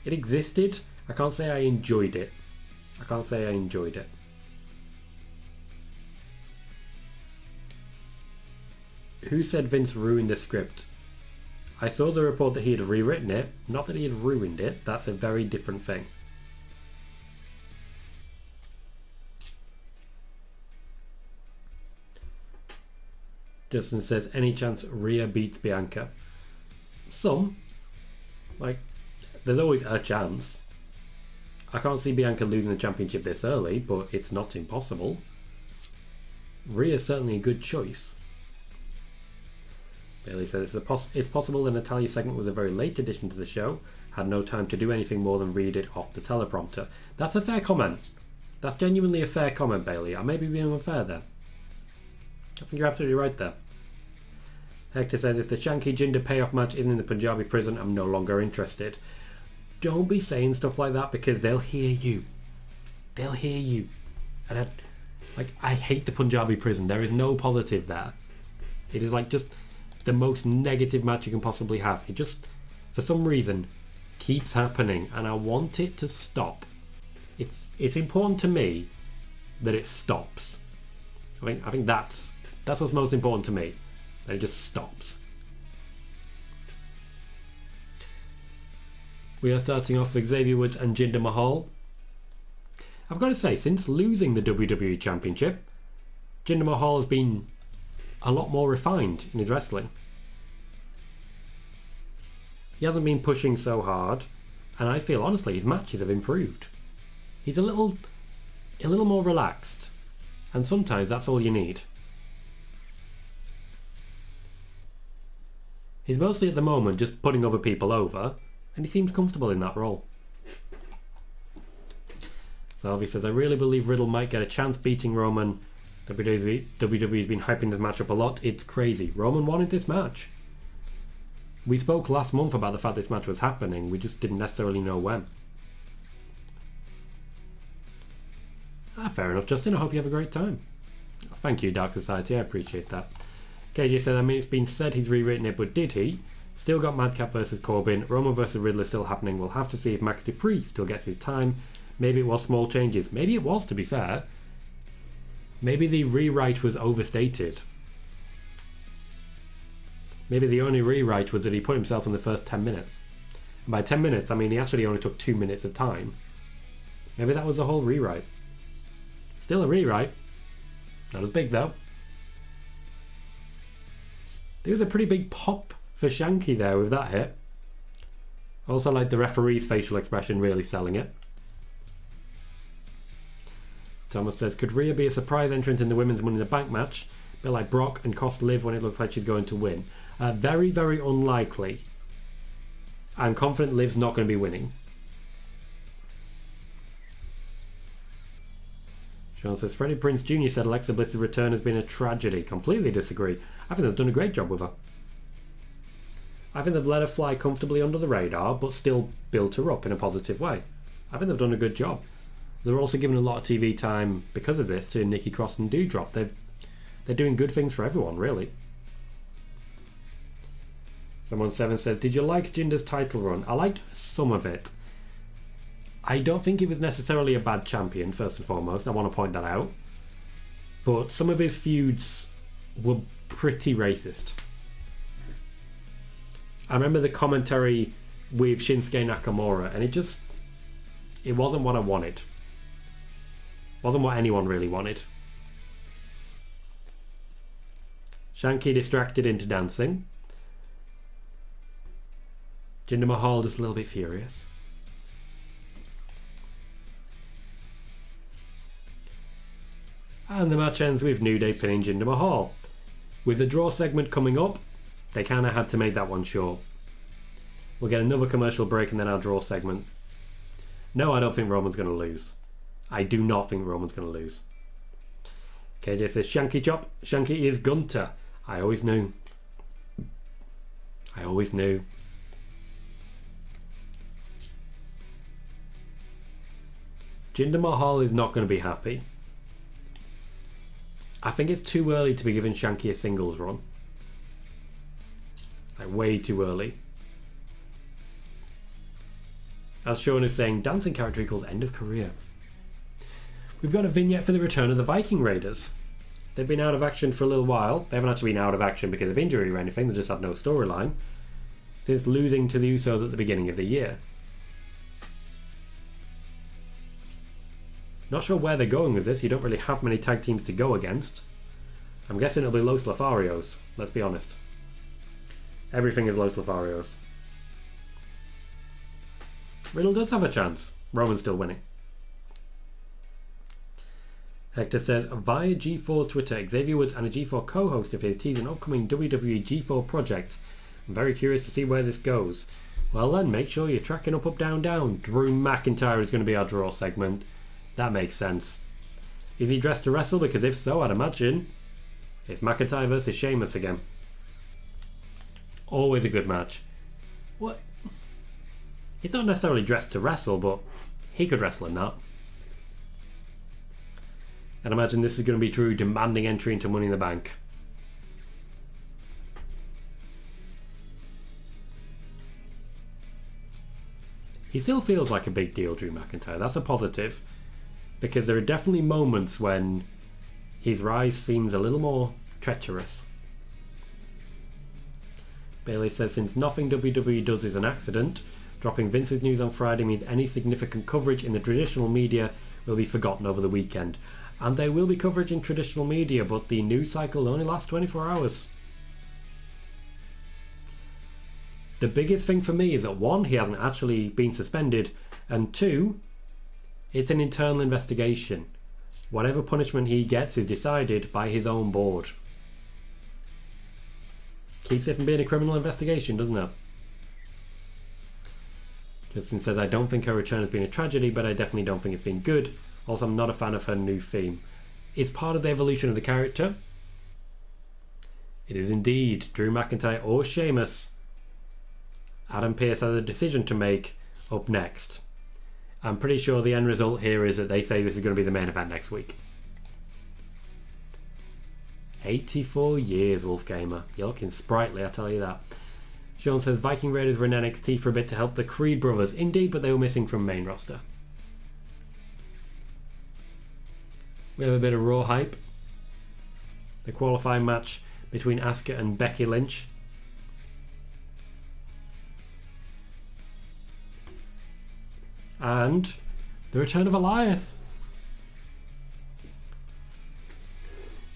It existed. I can't say I enjoyed it. Who said Vince ruined the script? I saw the report that he had rewritten it, not that he had ruined it. That's a very different thing. Justin says, any chance Rhea beats Bianca? Some. Like, there's always a chance. I can't see Bianca losing the championship this early, but it's not impossible. Rhea's certainly a good choice. Bailey says, it's possible the Natalya segment was a very late addition to the show, had no time to do anything more than read it off the teleprompter. That's a fair comment. That's genuinely a fair comment, Bailey. I may be being unfair there. I think you're absolutely right there. Hector says, if the Shanky Jinder payoff match isn't in the Punjabi prison, I'm no longer interested. Don't be saying stuff like that because they'll hear you. They'll hear you. And I hate the Punjabi prison. There is no positive there. It is like just the most negative match you can possibly have. It just, for some reason, keeps happening, and I want it to stop. It's important to me that it stops. I think that's what's most important to me. That it just stops. We are starting off with Xavier Woods and Jinder Mahal. I've got to say, since losing the WWE Championship, Jinder Mahal has been a lot more refined in his wrestling. He hasn't been pushing so hard, and I feel honestly his matches have improved. He's a little more relaxed, and sometimes that's all you need. He's mostly at the moment just putting other people over, and he seems comfortable in that role. So he says, I really believe Riddle might get a chance beating Roman. WWE's been hyping this match up a lot. It's crazy. Roman wanted this match. We spoke last month about the fact this match was happening. We just didn't necessarily know when. Fair enough, Justin. I hope you have a great time. Thank you, Dark Society. I appreciate that. KJ said, I mean, it's been said he's rewritten it, but did he? Still got Madcap versus Corbin. Roman versus Riddler still happening. We'll have to see if Max Dupree still gets his time. Maybe it was small changes. Maybe it was, to be fair. Maybe the rewrite was overstated. Maybe the only rewrite was that he put himself in the first 10 minutes. And by 10 minutes, I mean he actually only took 2 minutes of time. Maybe that was a whole rewrite. Still a rewrite. Not as big though. There was a pretty big pop for Shanky there with that hit. Also like the referee's facial expression really selling it. Thomas says, could Rhea be a surprise entrant in the Women's Money in the Bank match? A bit like Brock and cost Liv when it looks like she's going to win. Very, very unlikely. I'm confident Liv's not going to be winning. Sean says, Freddie Prinze Jr. said Alexa Bliss's return has been a tragedy. Completely disagree. I think they've done a great job with her. I think they've let her fly comfortably under the radar, but still built her up in a positive way. I think they've done a good job. They're also giving a lot of TV time because of this to Nikki Cross and Doudrop. They're doing good things for everyone, really. Someone 7 says, did you like Jinder's title run? I liked some of it. I don't think he was necessarily a bad champion, first and foremost. I want to point that out. But some of his feuds were pretty racist. I remember the commentary with Shinsuke Nakamura, and it wasn't what I wanted. It wasn't what anyone really wanted. Shanky distracted into dancing. Jinder Mahal just a little bit furious. And the match ends with New Day pinning Jinder Mahal. With the draw segment coming up, they kind of had to make that one short. We'll get another commercial break and then our draw segment. No, I don't think Roman's going to lose. I do not think Roman's going to lose. KJ says, Shanky Chop. Shanky is Gunter. I always knew. I always knew. Jinder Mahal is not going to be happy. I think it's too early to be giving Shanky a singles run. Like, way too early. As Sean is saying, dancing character equals end of career. We've got a vignette for the return of the Viking Raiders. They've been out of action for a little while. They haven't actually been out of action because of injury or anything. They just had no storyline. Since losing to the Usos at the beginning of the year. Not sure where they're going with this. You don't really have many tag teams to go against. I'm guessing it'll be Los Lotharios. Let's be honest. Everything is Los Lotharios. Riddle does have a chance. Roman's still winning. Hector says, via G4's Twitter, Xavier Woods and a G4 co-host of his tease an upcoming WWE G4 project. I'm very curious to see where this goes. Well then, make sure you're tracking up, down, down. Drew McIntyre is going to be our draw segment. That makes sense. Is he dressed to wrestle? Because if so, I'd imagine it's McIntyre versus Sheamus again. Always a good match. What? He's not necessarily dressed to wrestle, but he could wrestle in that. And imagine this is going to be Drew demanding entry into Money in the Bank. He still feels like a big deal, Drew McIntyre. That's a positive. Because there are definitely moments when his rise seems a little more treacherous. Bailey says, since nothing WWE does is an accident, dropping Vince's news on Friday means any significant coverage in the traditional media will be forgotten over the weekend. And there will be coverage in traditional media, but the news cycle only lasts 24 hours. The biggest thing for me is that 1, he hasn't actually been suspended, and 2, it's an internal investigation. Whatever punishment he gets is decided by his own board. Keeps it from being a criminal investigation, doesn't it? Justin says, I don't think her return has been a tragedy, but I definitely don't think it's been good. Also, I'm not a fan of her new theme. It's part of the evolution of the character. It is indeed Drew McIntyre or Sheamus. Adam Pearce has a decision to make up next. I'm pretty sure the end result here is that they say this is going to be the main event next week. 84 years, Wolfgamer. You're looking sprightly, I tell you that. Sean says, Viking Raiders were in NXT for a bit to help the Creed brothers. Indeed, but they were missing from main roster. We have a bit of Raw hype. The qualifying match between Asuka and Becky Lynch. And the return of Elias.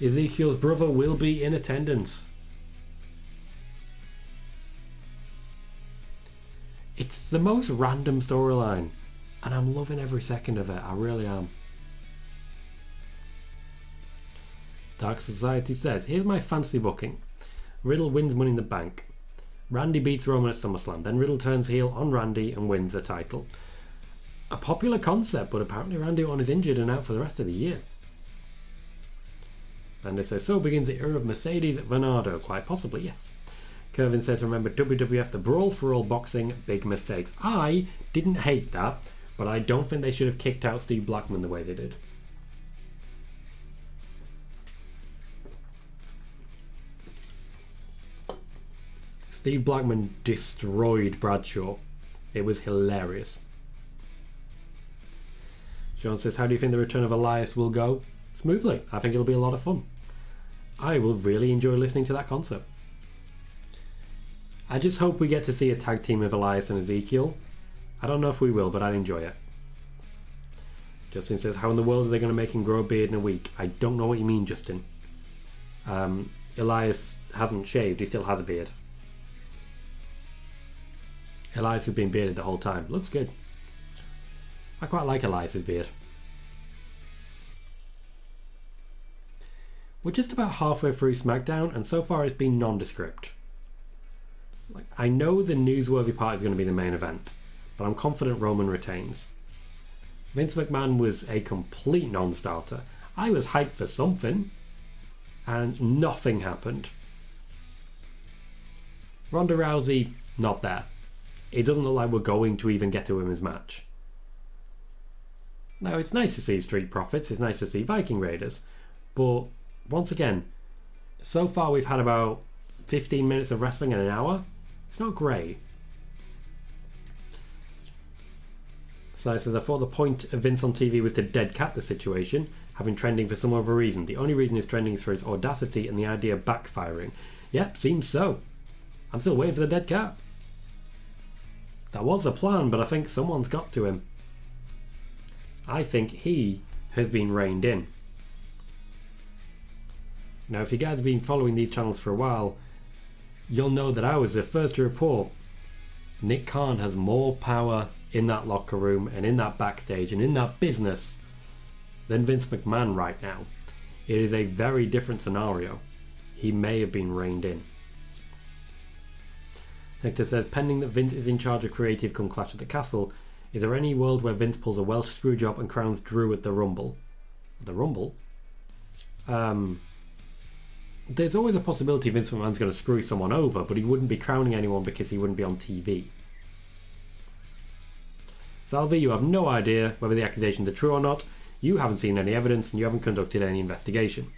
Ezekiel's brother will be in attendance. It's the most random storyline, and I'm loving every second of it. I really am. Dark Society says, here's my fantasy booking. Riddle wins Money in the Bank. Randy beats Roman at SummerSlam. Then Riddle turns heel on Randy and wins the title. A popular concept, but apparently Randy Orton is injured and out for the rest of the year. And it says, so begins the era of Mercedes Venado. Quite possibly, yes. Kervin says, remember WWF, the Brawl for All boxing, big mistakes. I didn't hate that, but I don't think they should have kicked out Steve Blackman the way they did. Steve Blackman destroyed Bradshaw. It was hilarious. Sean says, how do you think the return of Elias will go? Smoothly. I think it'll be a lot of fun. I will really enjoy listening to that concept. I just hope we get to see a tag team of Elias and Ezekiel. I don't know if we will, but I'd enjoy it. Justin says, how in the world are they going to make him grow a beard in a week? I don't know what you mean, Justin. Elias hasn't shaved. He still has a beard. Elias has been bearded the whole time. Looks good. I quite like Elias's beard. We're just about halfway through SmackDown, and so far it's been nondescript. I know the newsworthy part is going to be the main event, but I'm confident Roman retains. Vince McMahon was a complete non-starter. I was hyped for something, and nothing happened. Ronda Rousey, not there. It doesn't look like we're going to even get a women's match. Now, it's nice to see Street Profits, it's nice to see Viking Raiders, but once again, so far we've had about 15 minutes of wrestling in an hour. It's not great. So it says, I thought the point of Vince on TV was to dead cat the situation, having trending for some other reason. The only reason it's trending is for his audacity and the idea of backfiring. Yep, seems so. I'm still waiting for the dead cat. That was the plan, but I think someone's got to him. I think he has been reined in. Now, if you guys have been following these channels for a while, you'll know that I was the first to report Nick Khan has more power in that locker room and in that backstage and in that business than Vince McMahon right now. It is a very different scenario. He may have been reined in. Hector says, pending that Vince is in charge of creative come Clash at the Castle, is there any world where Vince pulls a Welsh screw job and crowns Drew at the Rumble? The Rumble? There's always a possibility Vince McMahon's going to screw someone over, but he wouldn't be crowning anyone because he wouldn't be on TV. Salvi, you have no idea whether the accusations are true or not. You haven't seen any evidence and you haven't conducted any investigation.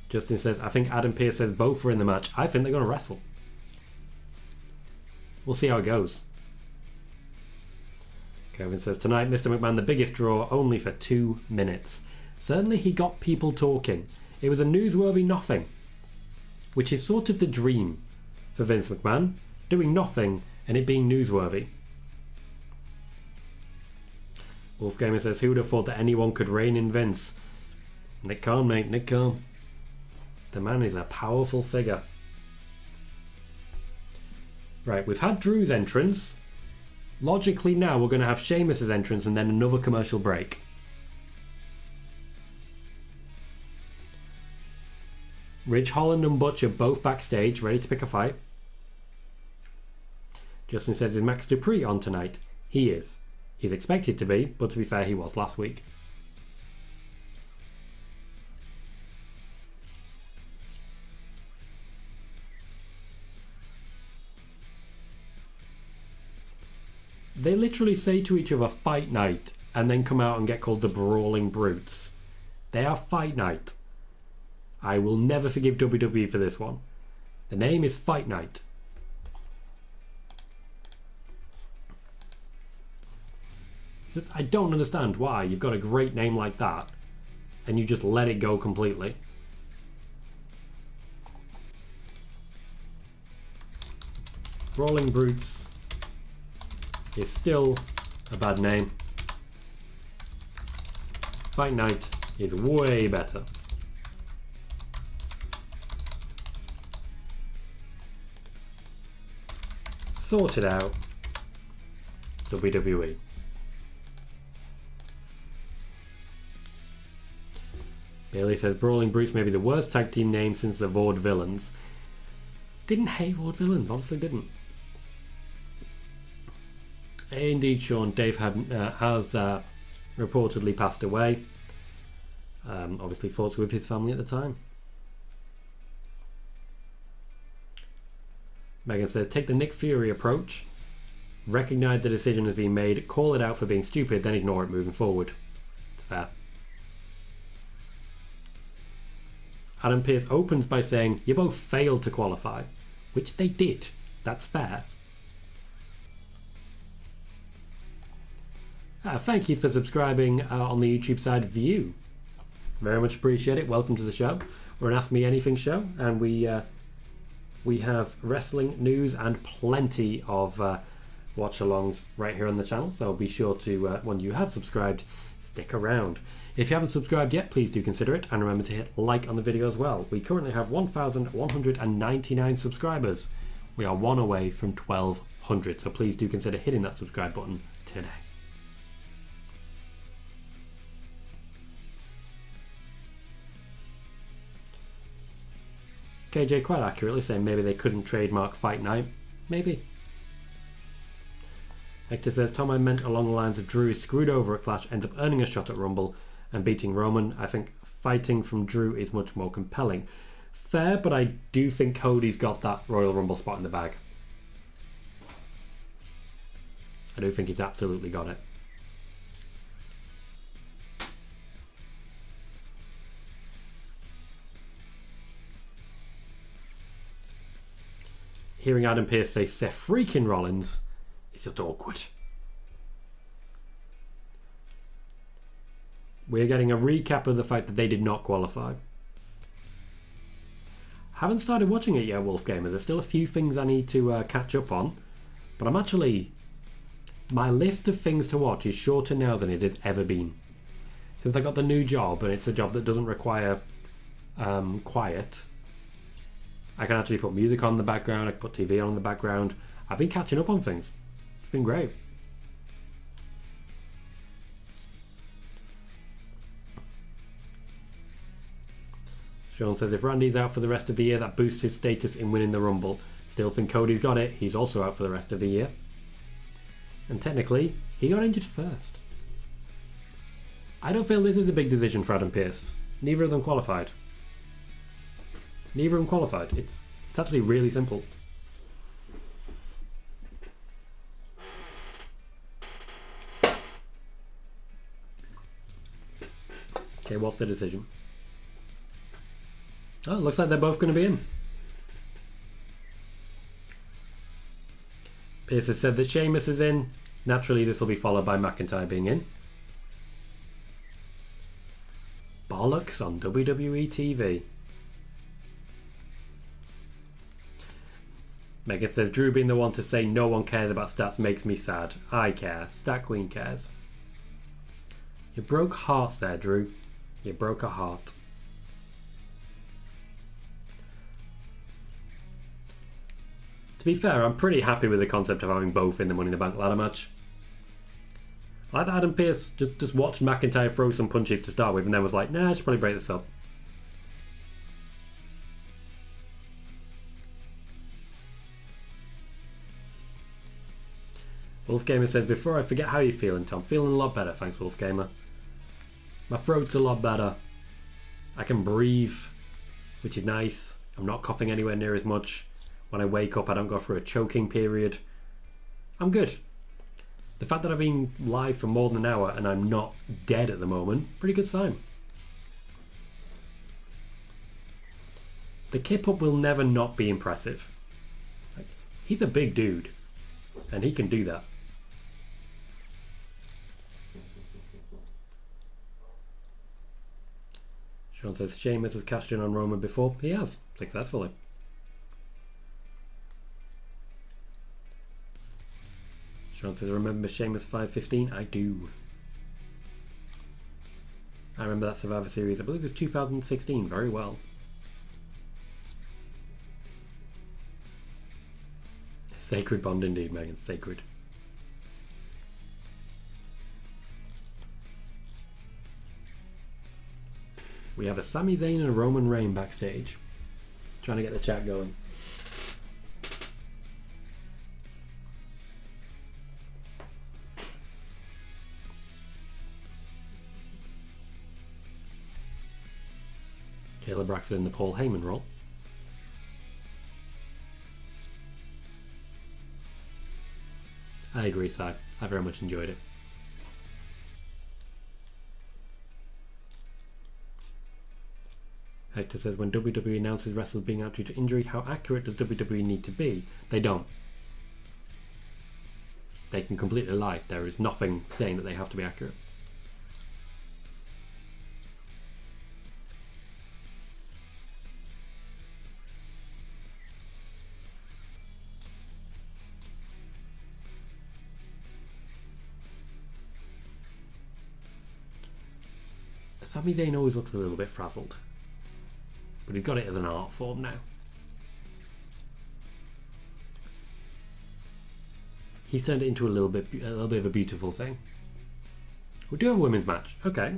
Justin says, I think Adam Pearce says both are in the match. I think they're going to wrestle. We'll see how it goes. Kevin says, tonight Mr. McMahon the biggest draw, only for 2 minutes. Certainly he got people talking. It was a newsworthy nothing, which is sort of the dream for Vince McMahon, doing nothing and it being newsworthy. Wolfgamer says, who would have thought that anyone could reign in Vince? Nick Khan, mate, Nick Khan. The man is a powerful figure. Right, we've had Drew's entrance. Logically now we're going to have Sheamus's entrance and then another commercial break. Ridge Holland and Butch are both backstage, ready to pick a fight. Justin says, is Max Dupree on tonight? He is. He's expected to be, but to be fair, he was last week. They literally say to each other, fight night, and then come out and get called the Brawling Brutes. They are Fight Night. I will never forgive WWE for this one. The name is Fight Night. I don't understand why you've got a great name like that and you just let it go completely. Brawling Brutes is still a bad name. Fight Night is way better. Sorted out. WWE. Bailey says Brawling Brutes may be the worst tag team name since the Vaudevillains. Didn't hate Vaudevillains, honestly didn't. Indeed, Sean, Dave has reportedly passed away. Obviously thoughts with his family at the time. Megan says, take the Nick Fury approach. Recognise the decision has been made, call it out for being stupid, then ignore it moving forward. It's fair. Adam Pearce opens by saying, you both failed to qualify. Which they did. That's fair. Thank you for subscribing on the YouTube side view. Very much appreciate it. Welcome to the show. We're an Ask Me Anything show, and we have wrestling news and plenty of watch-alongs right here on the channel, so be sure to, when you have subscribed, stick around. If you haven't subscribed yet, please do consider it, and remember to hit like on the video as well. We currently have 1,199 subscribers. We are one away from 1,200, so please do consider hitting that subscribe button today. KJ quite accurately saying maybe they couldn't trademark Fight Night. Maybe. Hector says, Tom, I meant along the lines of Drew is screwed over at Clash, ends up earning a shot at Rumble and beating Roman. I think fighting from Drew is much more compelling. Fair, but I do think Cody's got that Royal Rumble spot in the bag. I do think he's absolutely got it. Hearing Adam Pearce say Seth freaking Rollins is just awkward. We're getting a recap of the fact that they did not qualify. Haven't started watching it yet, Wolfgamer. There's still a few things I need to catch up on. But I'm actually... my list of things to watch is shorter now than it has ever been. Since I got the new job, and it's a job that doesn't require quiet, I can actually put music on in the background, I can put TV on in the background. I've been catching up on things. It's been great. Sean says, if Randy's out for the rest of the year, that boosts his status in winning the Rumble. Still think Cody's got it. He's also out for the rest of the year. And technically, he got injured first. I don't feel this is a big decision for Adam Pearce. Neither of them qualified. Neither of them qualified. It's actually really simple. Okay, what's the decision? Oh, it looks like they're both going to be in. Pearce has said that Sheamus is in. Naturally, this will be followed by McIntyre being in. Bollocks on WWE TV. Megan says, Drew being the one to say no one cares about stats makes me sad. I care. Stat Queen cares. You broke hearts there, Drew. You broke a heart. To be fair, I'm pretty happy with the concept of having both in the Money in the Bank ladder match. I like that Adam Pearce just watched McIntyre throw some punches to start with and then was like, nah, I should probably break this up. Wolfgamer says, before I forget, how are you feeling, Tom? Feeling a lot better, thanks, Wolfgamer. My throat's a lot better. I can breathe, which is nice. I'm not coughing anywhere near as much. When I wake up, I don't go through a choking period. I'm good. The fact that I've been live for more than an hour and I'm not dead at the moment, pretty good sign. The kip-up will never not be impressive. Like, he's a big dude, and he can do that. Sean says, Sheamus has cashed in on Roman before. He has, Sean says, remember Sheamus 515? I do. I remember that Survivor Series, I believe it was 2016, very well. Sacred bond indeed, Megan, sacred. We have a Sami Zayn and a Roman Reigns backstage. Trying to get the chat going. Kayla Braxton in the Paul Heyman role. I agree, Si. I very much enjoyed it. Hector says, when WWE announces wrestlers being out due to injury, how accurate does WWE need to be? They don't. They can completely lie. There is nothing saying that they have to be accurate. Sami Zayn always looks a little bit frazzled. But he's got it as an art form now. He's turned it into a little bit of a beautiful thing. We do have a women's match. Okay.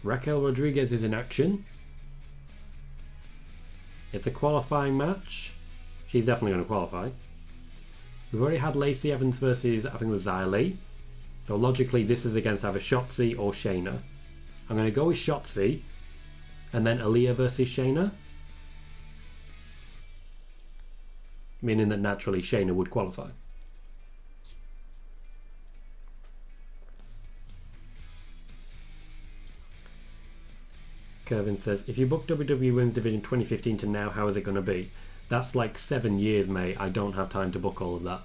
Raquel Rodriguez is in action. It's a qualifying match. She's definitely going to qualify. We've already had Lacey Evans versus, I think it was Xia Li. So logically this is against either Shotzi or Shayna. I'm going to go with Shotzi. And then Aaliyah versus Shayna. Meaning that naturally Shayna would qualify. Kervin says, if you book WWE Women's Division 2015 to now, how is it going to be? That's like 7 years, mate. I don't have time to book all of that.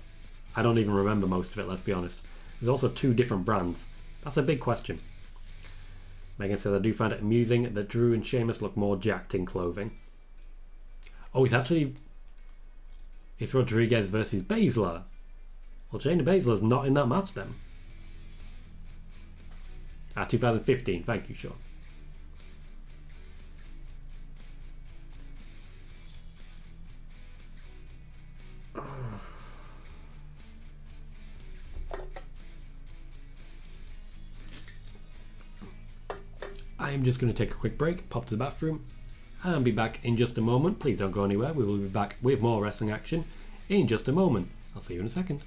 I don't even remember most of it, let's be honest. There's also 2 different brands. That's a big question. Megan says, I do find it amusing that Drew and Sheamus look more jacked in clothing. Oh, it's Rodriguez versus Baszler. Well, Shayna Baszler's not in that match then. 2015. Thank you, Sean. I am just going to take a quick break, pop to the bathroom, and be back in just a moment. Please don't go anywhere. We will be back with more wrestling action in just a moment. I'll see you in a second.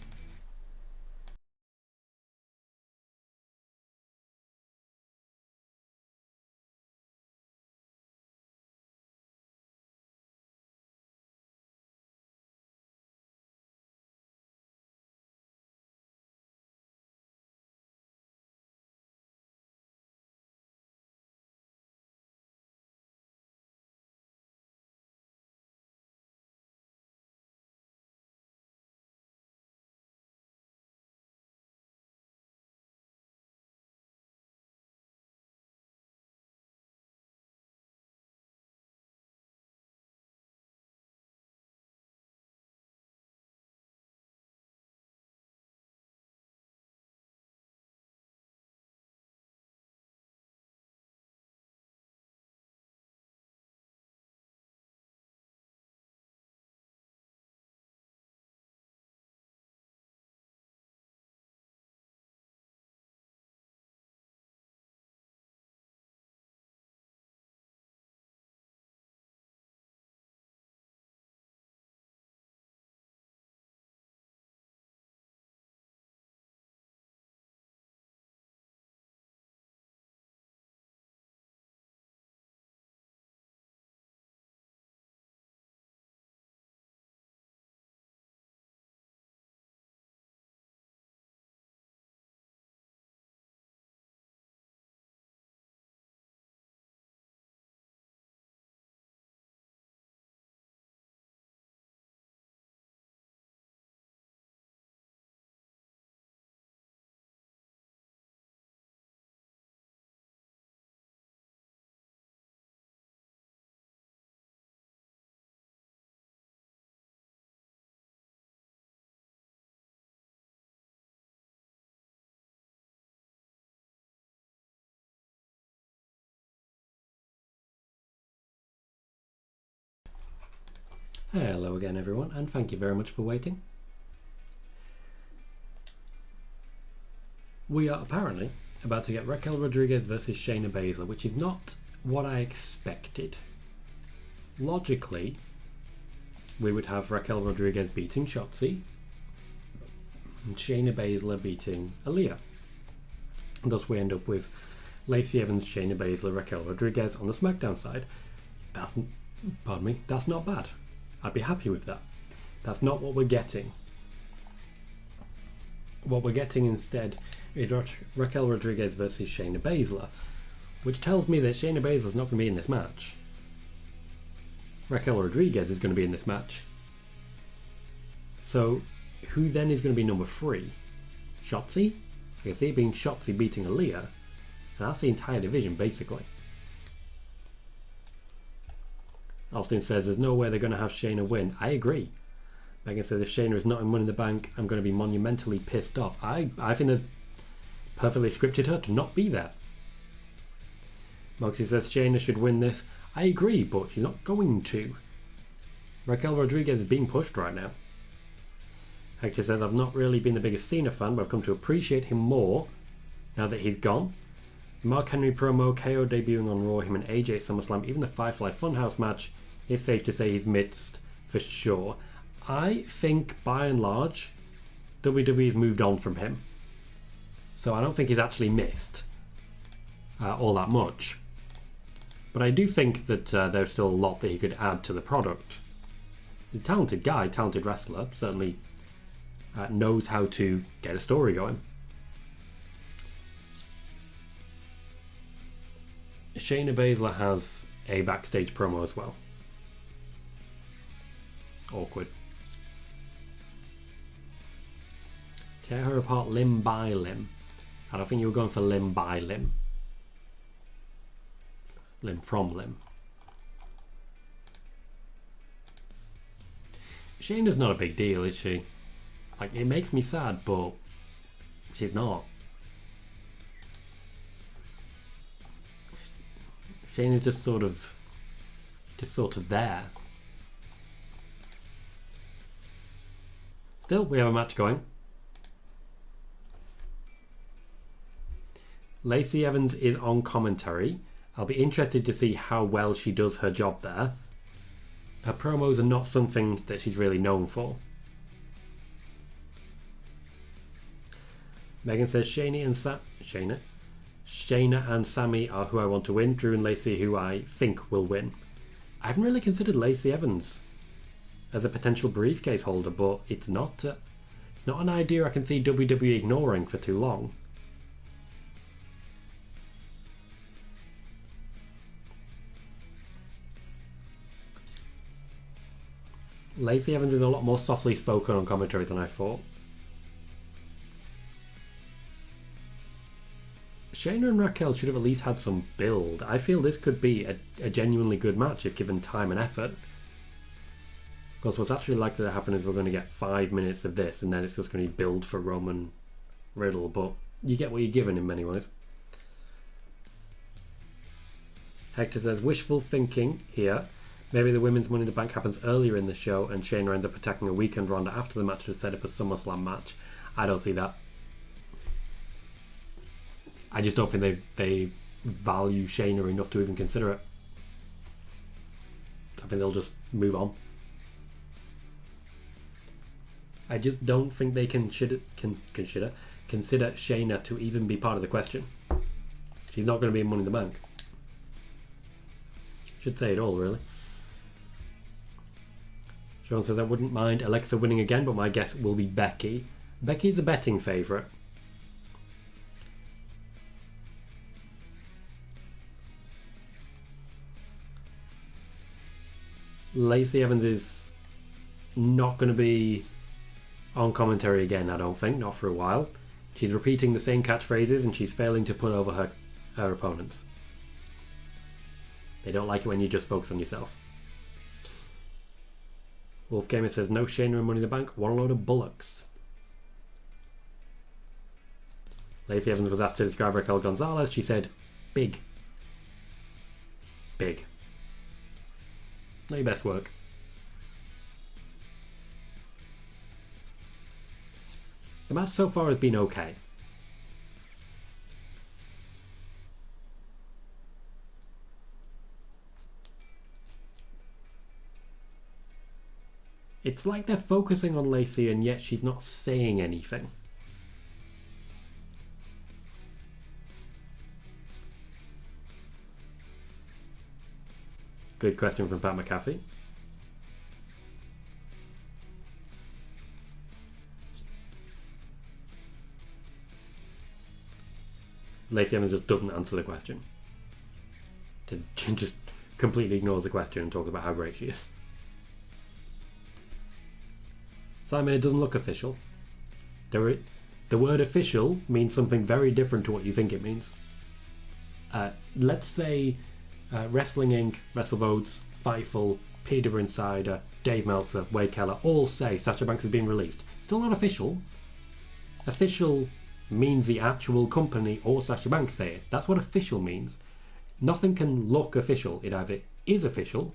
Hello again everyone, and thank you very much for waiting. We are apparently about to get Raquel Rodriguez versus Shayna Baszler, which is not what I expected. Logically, we would have Raquel Rodriguez beating Shotzi and Shayna Baszler beating Aaliyah. Thus we end up with Lacey Evans, Shayna Baszler, Raquel Rodriguez on the SmackDown side. That's not bad. I'd be happy with that. That's not what we're getting. What we're getting instead is Raquel Rodriguez versus Shayna Baszler, which tells me that Shayna Baszler's not going to be in this match. Raquel Rodriguez is going to be in this match. So, who then is going to be number 3? Shotzi? I can see it being Shotzi beating Aaliyah, and that's the entire division, basically. Austin says there's no way they're going to have Shayna win. I agree. Megan says if Shayna is not in Money in the Bank, I'm going to be monumentally pissed off. I think they've perfectly scripted her to not be there. Moxie says Shayna should win this. I agree, but she's not going to. Raquel Rodriguez is being pushed right now. Hector says I've not really been the biggest Cena fan, but I've come to appreciate him more now that he's gone. Mark Henry promo, KO debuting on Raw, him and AJ at SummerSlam, even the Firefly Funhouse match, it's safe to say he's missed for sure. I think, by and large, WWE's moved on from him. So I don't think he's actually missed all that much. But I do think that there's still a lot that he could add to the product. He's a talented guy, talented wrestler, certainly knows how to get a story going. Shayna Baszler has a backstage promo as well. Awkward. Tear her apart limb by limb. I don't think you were going for limb by limb. Limb from limb. Shayna's not a big deal, is she? Like, it makes me sad, but she's not. Shayna's just sort of there. Still, we have a match going. Lacey Evans is on commentary. I'll be interested to see how well she does her job there. Her promos are not something that she's really known for. Megan says Shayna and Sammy are who I want to win. Drew and Lacey who I think will win. I haven't really considered Lacey Evans as a potential briefcase holder, but it's not an idea I can see WWE ignoring for too long. Lacey Evans is a lot more softly spoken on commentary than I thought. Shayna and Raquel should have at least had some build. I feel this could be a genuinely good match if given time and effort. Of course, what's actually likely to happen is we're going to get 5 minutes of this and then it's just going to be build for Roman Riddle, but you get what you're given in many ways. Hector says, wishful thinking here. Maybe the women's Money in the Bank happens earlier in the show and Shayna ends up attacking a weekend Ronda after the match to set up a SummerSlam match. I don't see that. I just don't think they value Shayna enough to even consider it. I think they'll just move on. I just don't think they consider Shayna to even be part of the question. She's not going to be in Money in the Bank. Should say it all, really. Sean says, I wouldn't mind Alexa winning again, but my guess will be Becky. Becky's a betting favourite. Lacey Evans is not going to be on commentary again, I don't think, not for a while. She's repeating the same catchphrases and she's failing to put over her opponents. They don't like it when you just focus on yourself. Wolf Gamer says, no Shayna and Money in the Bank, what a load of bullocks. Lacey Evans was asked to describe Raquel Gonzalez. She said, big. Big. Not your best work. The match so far has been okay. It's like they're focusing on Lacey and yet she's not saying anything. Good question from Pat McAfee. Lacey Evans just doesn't answer the question. She just completely ignores the question and talks about how great she is. Simon, it doesn't look official. The word official means something very different to what you think it means. Let's say Wrestling Inc., WrestleVotes, Fightful, Peter Insider, Dave Meltzer, Wade Keller all say Sasha Banks has been released. Still not official. Official means the actual company or Sasha Banks say it. That's what official means. Nothing can look official. It either is official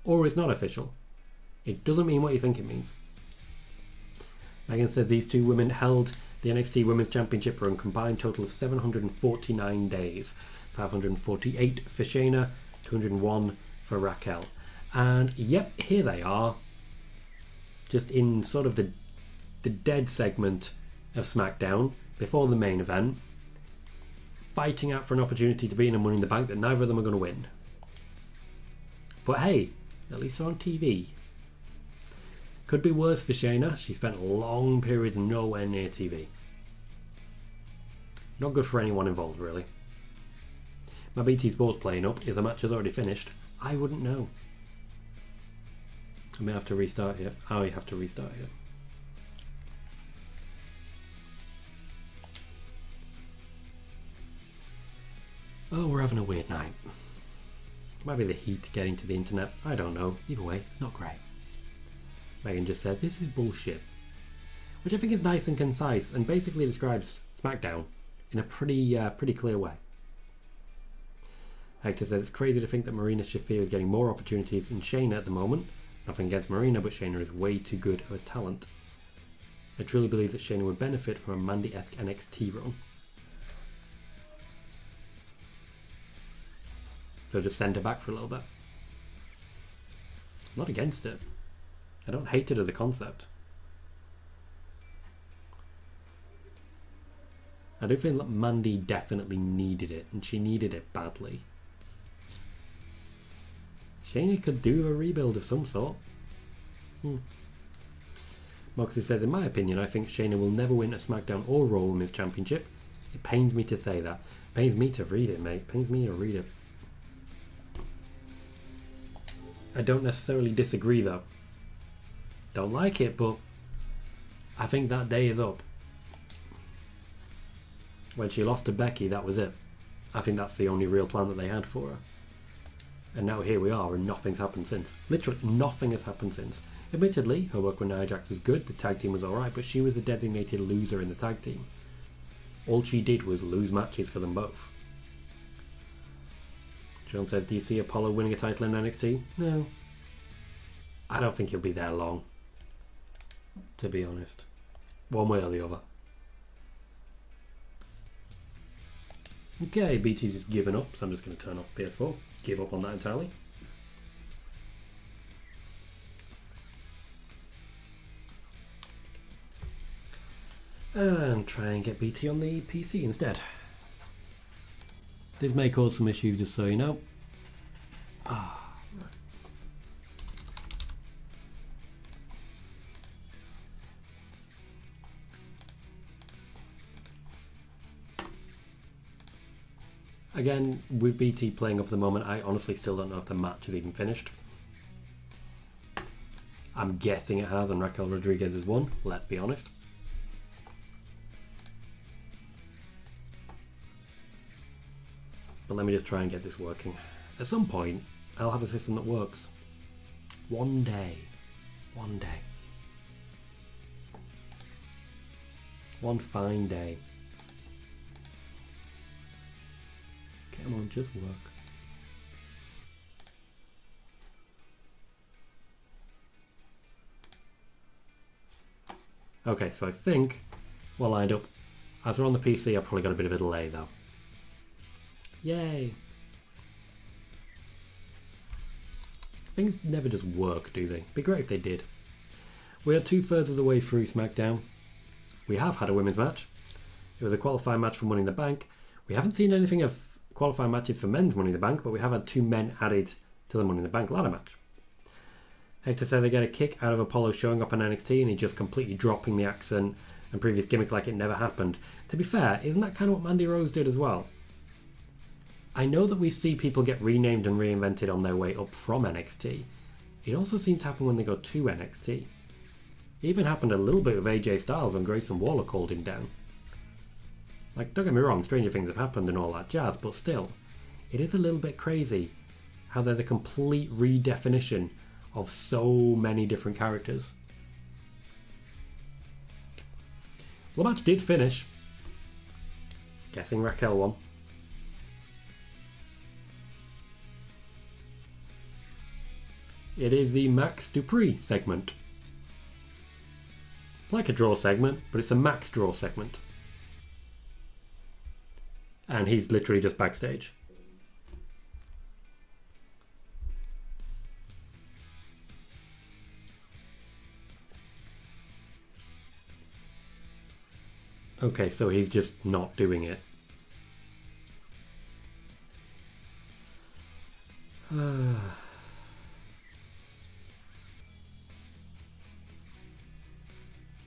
or is not official. It doesn't mean what you think it means. Megan says these two women held the NXT Women's Championship for a combined total of 749 days. 548 for Shayna, 201 for Raquel. And yep, here they are. Just in sort of the dead segment of SmackDown, before the main event, fighting out for an opportunity to be in a Money in the Bank that neither of them are going to win. But hey, at least they're on TV. Could be worse for Shayna. She spent long periods nowhere near TV. Not good for anyone involved, really. My BT Sports playing up. If the match has already finished, I wouldn't know. I may have to restart here. I have to restart here. Oh, we're having a weird night. Might be the heat getting to the internet. I don't know. Either way, it's not great. Megan just says, this is bullshit. Which I think is nice and concise and basically describes SmackDown in a pretty clear way. Hector says, it's crazy to think that Marina Shafir is getting more opportunities than Shayna at the moment. Nothing against Marina, but Shayna is way too good of a talent. I truly believe that Shayna would benefit from a Mandy-esque NXT run. So just send her back for a little bit. I'm not against it. I don't hate it as a concept. I do feel that Mandy definitely needed it, and she needed it badly. Shayna could do a rebuild of some sort. Moxley says, in my opinion, I think Shayna will never win a SmackDown or Raw Women's Championship. It pains me to say that. It pains me to read it, mate. It pains me to read it. I don't necessarily disagree, though. Don't like it, but I think that day is up. When she lost to Becky, that was it. I think that's the only real plan that they had for her. And now here we are, and nothing's happened since. Literally, nothing has happened since. Admittedly, her work with Nia Jax was good, the tag team was alright, but she was a designated loser in the tag team. All she did was lose matches for them both. John says, do you see Apollo winning a title in NXT? No. I don't think he'll be there long, to be honest. One way or the other. Okay, BT's just given up, so I'm just going to turn off PS4. Give up on that entirely. And try and get BT on the PC instead. This may cause some issues, just so you know. Again, with BT playing up at the moment, I honestly still don't know if the match is even finished. I'm guessing it has, and Raquel Rodriguez has won, let's be honest. But let me just try and get this working. At some point, I'll have a system that works. One day. One day. One fine day. Come on, just work. Okay, so I think well lined up. As we're on the PC, I've probably got a bit of a delay though. Yay! Things never just work, do they? Be great if they did. We are 2/3 of the way through SmackDown. We have had a women's match. It was a qualifying match for Money in the Bank. We haven't seen anything of qualifying matches for men's Money in the Bank, but we have had 2 men added to the Money in the Bank ladder match. Hector said they get a kick out of Apollo showing up on NXT and he just completely dropping the accent and previous gimmick like it never happened. To be fair, isn't that kind of what Mandy Rose did as well? I know that we see people get renamed and reinvented on their way up from NXT. It also seems to happen when they go to NXT. It even happened a little bit with AJ Styles when Grayson Waller called him down. Like, don't get me wrong, stranger things have happened and all that jazz, but still, it is a little bit crazy how there's a complete redefinition of so many different characters. Well, the match did finish. Guessing Raquel won. It is the Max Dupree segment. It's like a draw segment, but it's a Max draw segment. And he's literally just backstage. Okay, so he's just not doing it.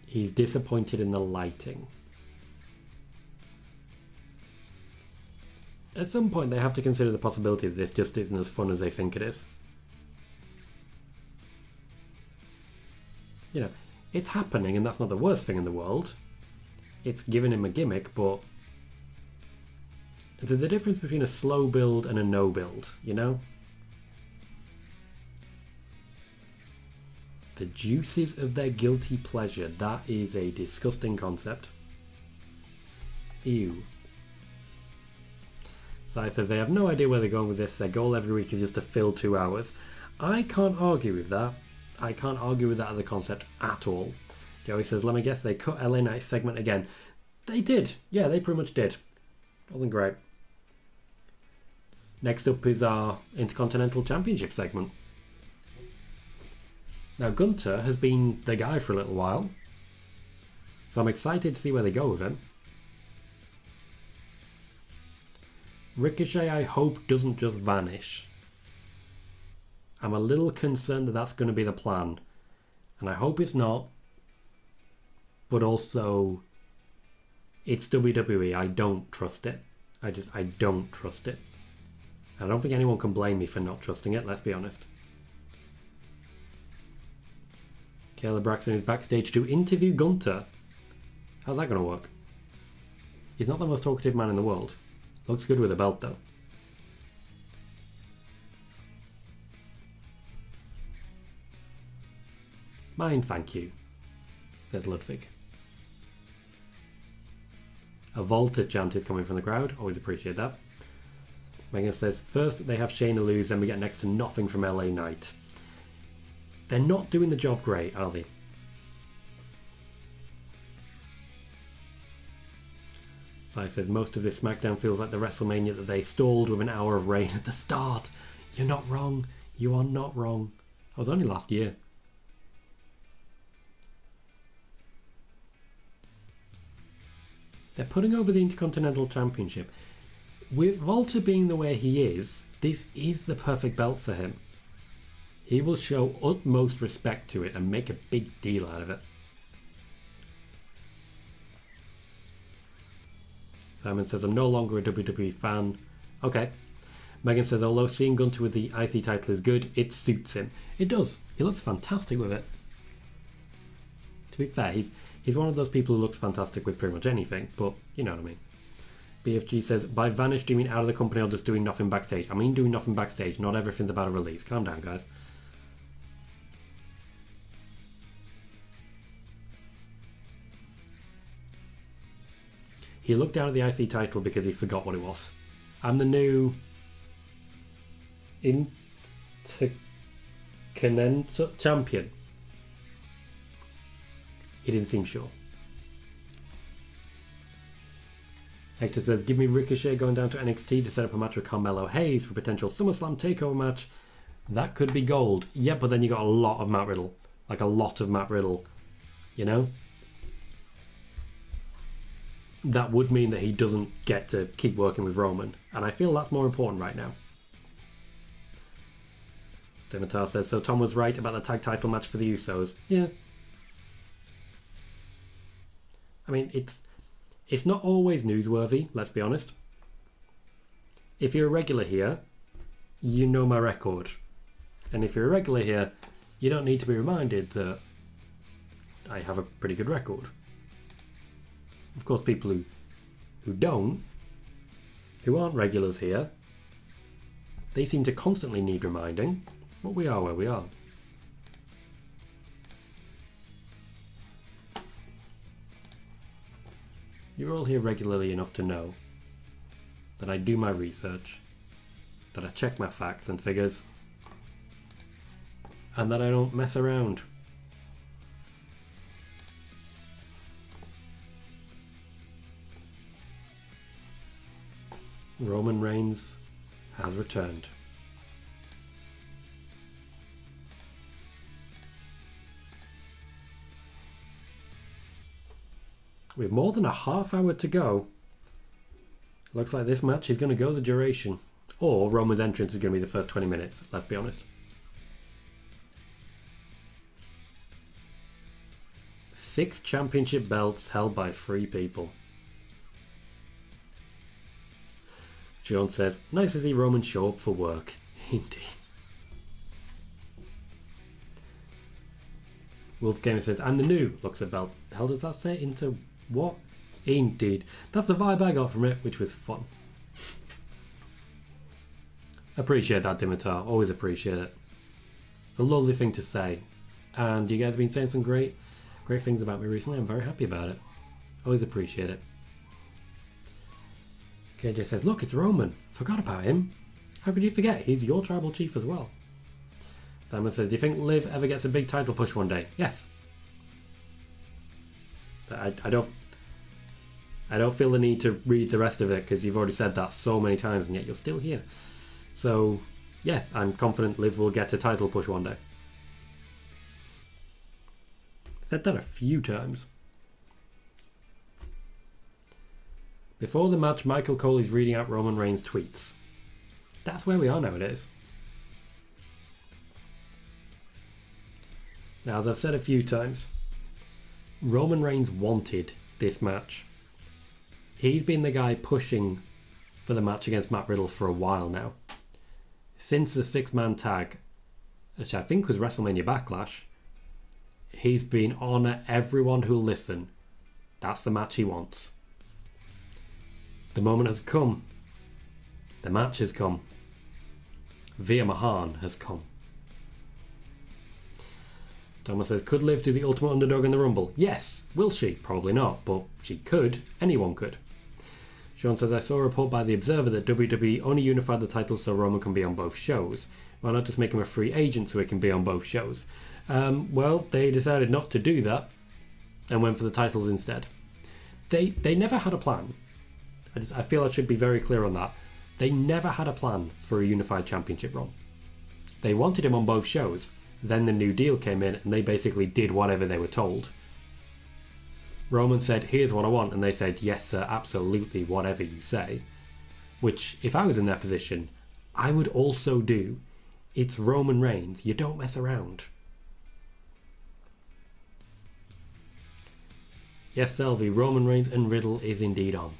He's disappointed in the lighting. At some point they have to consider the possibility that this just isn't as fun as they think it is. You know, it's happening and that's not the worst thing in the world. It's giving him a gimmick, but there's a difference between a slow build and a no build, you know? The juices of their guilty pleasure. That is a disgusting concept. Ew. Sai says they have no idea where they're going with this. Their goal every week is just to fill 2 hours. I can't argue with that. I can't argue with that as a concept at all. Joey says, let me guess, they cut LA Knight's segment again. They did. Yeah, they pretty much did. Wasn't great. Next up is our Intercontinental Championship segment. Now, Gunther has been the guy for a little while, so I'm excited to see where they go with him. Ricochet, I hope, doesn't just vanish. I'm a little concerned that that's going to be the plan, and I hope it's not, but also, it's WWE. I don't trust it. I don't trust it. I don't think anyone can blame me for not trusting it, let's be honest. Kayla Braxton is backstage to interview Gunther. How's that going to work? He's not the most talkative man in the world. Looks good with a belt though. Mine, thank you, says Ludwig. A Volta chant is coming from the crowd. Always appreciate that. Megan says, first they have Shayna lose, then we get next to nothing from LA Knight. They're not doing the job great, are they? Sai says, most of this SmackDown feels like the WrestleMania that they stalled with an hour of rain at the start. You're not wrong. You are not wrong. That was only last year. They're putting over the Intercontinental Championship. With Volta being the way he is, this is the perfect belt for him. He will show utmost respect to it and make a big deal out of it. Simon says, I'm no longer a WWE fan. Okay. Megan says, although seeing Gunther with the IC title is good, it suits him. It does. He looks fantastic with it. To be fair, he's one of those people who looks fantastic with pretty much anything, but you know what I mean. BFG says, by vanish, do you mean out of the company or just doing nothing backstage? I mean doing nothing backstage. Not everything's about a release. Calm down, guys. He looked down at the IC title because he forgot what it was. I'm the new Intercontinental champion. He didn't seem sure. Hector says, give me Ricochet going down to NXT to set up a match with Carmelo Hayes for a potential SummerSlam takeover match. That could be gold. Yeah, but then you got a lot of Matt Riddle. Like a lot of Matt Riddle. You know? That would mean that he doesn't get to keep working with Roman. And I feel that's more important right now. Dimitar says, so Tom was right about the tag title match for the Usos. Yeah. I mean, it's not always newsworthy, let's be honest. If you're a regular here, you know my record. And if you're a regular here, you don't need to be reminded that I have a pretty good record. Of course, people who aren't regulars here, they seem to constantly need reminding, but we are where we are. You're all here regularly enough to know that I do my research, that I check my facts and figures, and that I don't mess around. Roman Reigns has returned. With more than a half hour to go, looks like this match is going to go the duration. Or Roman's entrance is going to be the first 20 minutes, let's be honest. 6 championship belts held by 3 people. Sean says, nice to see Roman show up for work. Indeed. Wolf Gamer says, I'm the new. Looks at belt. The hell does that say? Into what? Indeed. That's the vibe I got from it, which was fun. Appreciate that, Dimitar. Always appreciate it. It's a lovely thing to say. And you guys have been saying some great things about me recently. I'm very happy about it. Always appreciate it. KJ says, look, it's Roman. Forgot about him. How could you forget? He's your tribal chief as well. Simon says, do you think Liv ever gets a big title push one day? Yes. I don't feel the need to read the rest of it because you've already said that so many times and yet you're still here. So, yes, I'm confident Liv will get a title push one day. I've said that a few times. Before the match, Michael Cole is reading out Roman Reigns' tweets. That's where we are nowadays. Now, as I've said a few times, Roman Reigns wanted this match. He's been the guy pushing for the match against Matt Riddle for a while now. Since the 6-man tag, which I think was WrestleMania Backlash, he's been on everyone who'll listen. That's the match he wants. The moment has come. The match has come. Via Mahan has come. Thomas says, could Liv do the ultimate underdog in the Rumble? Yes. Will she? Probably not, but she could. Anyone could. Sean says, I saw a report by The Observer that WWE only unified the titles so Roman can be on both shows. Why not just make him a free agent so he can be on both shows? Well, they decided not to do that and went for the titles instead. They never had a plan. I feel I should be very clear on that. They never had a plan for a unified championship run. They wanted him on both shows. Then the new deal came in and they basically did whatever they were told. Roman said, here's what I want. And they said, yes, sir, absolutely, whatever you say. Which, if I was in that position, I would also do. It's Roman Reigns. You don't mess around. Yes, Selvey, Roman Reigns and Riddle is indeed on.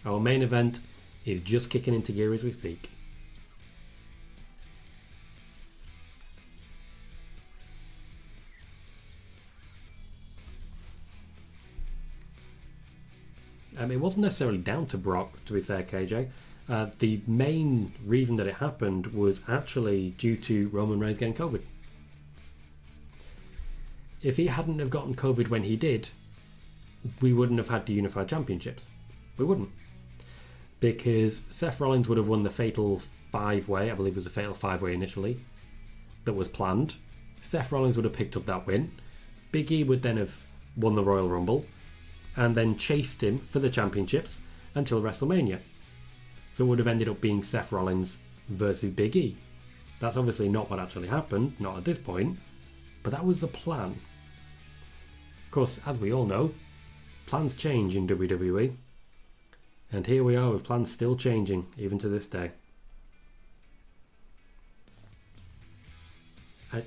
Our main event is just kicking into gear as we speak. It wasn't necessarily down to Brock, to be fair, KJ. The main reason that it happened was actually due to Roman Reigns getting COVID. If he hadn't have gotten COVID when he did, we wouldn't have had the Unified Championships. We wouldn't. Because Seth Rollins would have won the Fatal 5-Way, I believe it was a Fatal 5-Way initially, that was planned. Seth Rollins would have picked up that win. Big E would then have won the Royal Rumble. and then chased him for the championships until WrestleMania. So it would have ended up being Seth Rollins versus Big E. That's obviously not what actually happened, not at this point, but that was the plan. Of course, as we all know, plans change in WWE, and here we are with plans still changing, even to this day.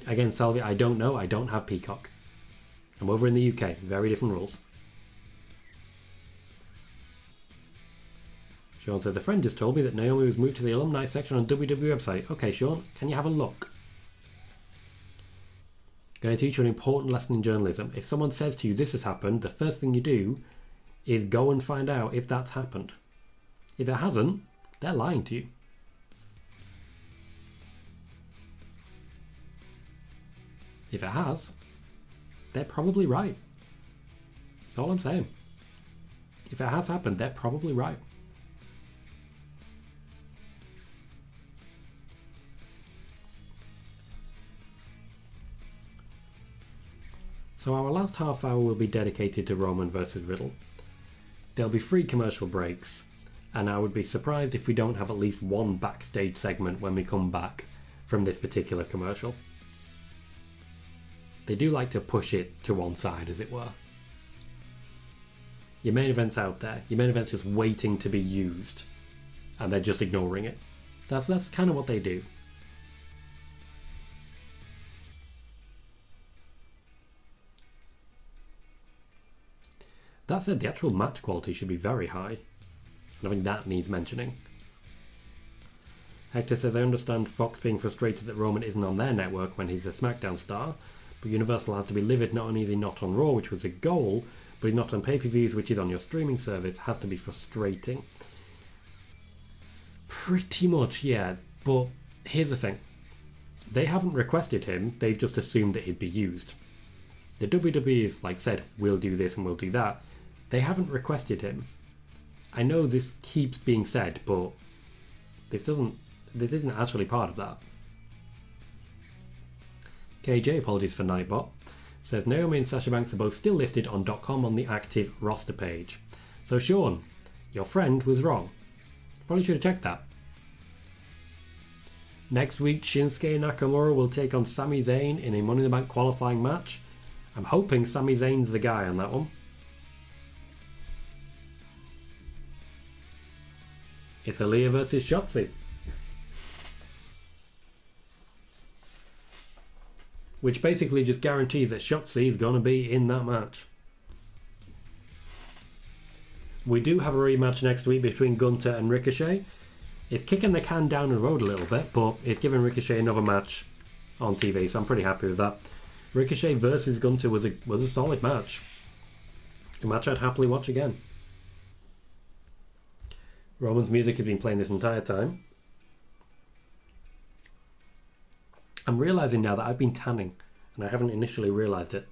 Again, Salvi, I don't know, I don't have Peacock. I'm over in the UK, very different rules. Sean says, a friend just told me that Naomi was moved to the alumni section on WWE website. Okay, Sean, can you have a look? Going to teach you an important lesson in journalism. If someone says to you this has happened, the first thing you do is go and find out if that's happened. If it hasn't, they're lying to you. If it has, they're probably right. That's all I'm saying. If it has happened, they're probably right. So our last half hour will be dedicated to Roman versus Riddle. There'll be 3 commercial breaks, and I would be surprised if we don't have at least one backstage segment when we come back from this particular commercial. They do like to push it to one side, as it were. Your main event's out there. Your main event's just waiting to be used, and they're just ignoring it. That's kind of what they do. That said, the actual match quality should be very high. And I think that needs mentioning. Hector says, I understand Fox being frustrated that Roman isn't on their network when he's a SmackDown star, but Universal has to be livid. Not only is he not on Raw, which was a goal, but he's not on pay-per-views, which is on your streaming service. Has to be frustrating. Pretty much, yeah. But here's the thing. They haven't requested him. They've just assumed that he'd be used. The WWE have said, we'll do this and we'll do that. They haven't requested him. I know this keeps being said, but this isn't actually part of that. KJ, apologies for Nightbot, says Naomi and Sasha Banks are both still listed on .com on the active roster page. So Sean, your friend was wrong. Probably should have checked that. Next week, Shinsuke Nakamura will take on Sami Zayn in a Money in the Bank qualifying match. I'm hoping Sami Zayn's the guy on that one. It's Aaliyah versus Shotzi. Which basically just guarantees that Shotzi is going to be in that match. We do have a rematch next week between Gunther and Ricochet. It's kicking the can down the road a little bit, but it's giving Ricochet another match on TV, so I'm pretty happy with that. Ricochet versus Gunther was a solid match. A match I'd happily watch again. Roman's music has been playing this entire time. I'm realising now that I've been tanning, and I haven't initially realised it.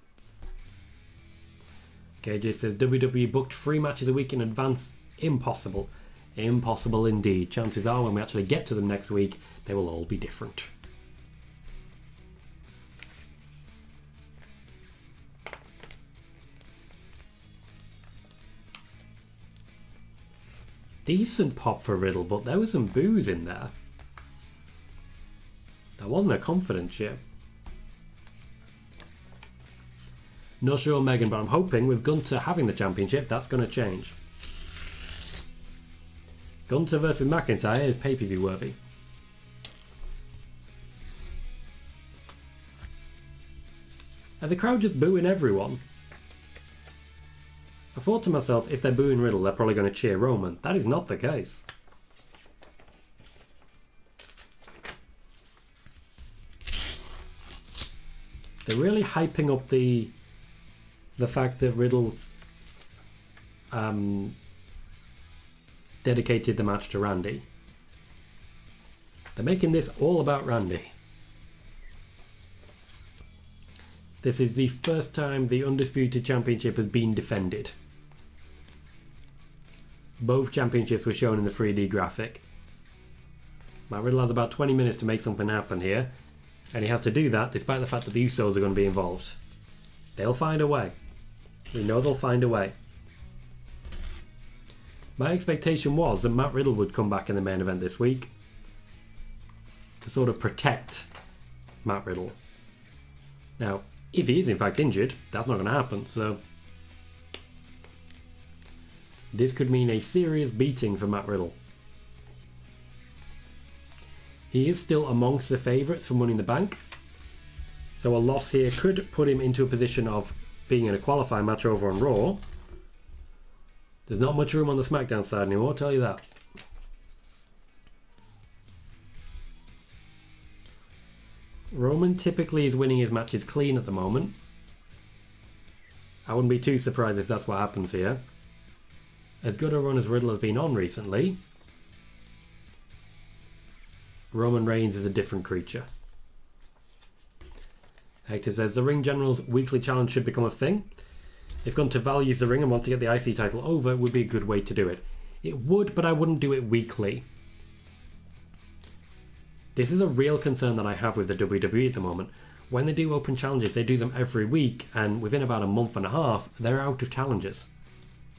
KJ says, WWE booked 3 matches a week in advance. Impossible. Impossible indeed. Chances are when we actually get to them next week, they will all be different. Decent pop for Riddle, but there was some boos in there. That wasn't a confidence cheer. Not sure, Megan, but I'm hoping with Gunther having the championship, that's going to change. Gunther versus McIntyre is pay-per-view worthy. Are the crowd just booing everyone? I thought to myself, if they're booing Riddle, they're probably going to cheer Roman. That is not the case. They're really hyping up the fact that Riddle dedicated the match to Randy. They're making this all about Randy. This is the first time the Undisputed Championship has been defended. Both championships were shown in the 3D graphic. Matt Riddle has about 20 minutes to make something happen here, and he has to do that despite the fact that the Usos are going to be involved. They'll find a way. We know they'll find a way. My expectation was that Matt Riddle would come back in the main event this week to sort of protect Matt Riddle. Now, if he is in fact injured, that's not going to happen, so this could mean a serious beating for Matt Riddle. He is still amongst the favourites for Money in the Bank, so a loss here could put him into a position of being in a qualifying match over on Raw. There's not much room on the SmackDown side anymore, I'll tell you that. Roman typically is winning his matches clean at the moment. I wouldn't be too surprised if that's what happens here. As good a run as Riddle has been on recently, Roman Reigns is a different creature. Hector says the Ring General's weekly challenge should become a thing. If Gunter values the ring and wants to get the IC title over, it would be a good way to do it. It would, but I wouldn't do it weekly. This is a real concern that I have with the WWE at the moment. When they do open challenges, they do them every week, and within about a month and a half, they're out of challenges.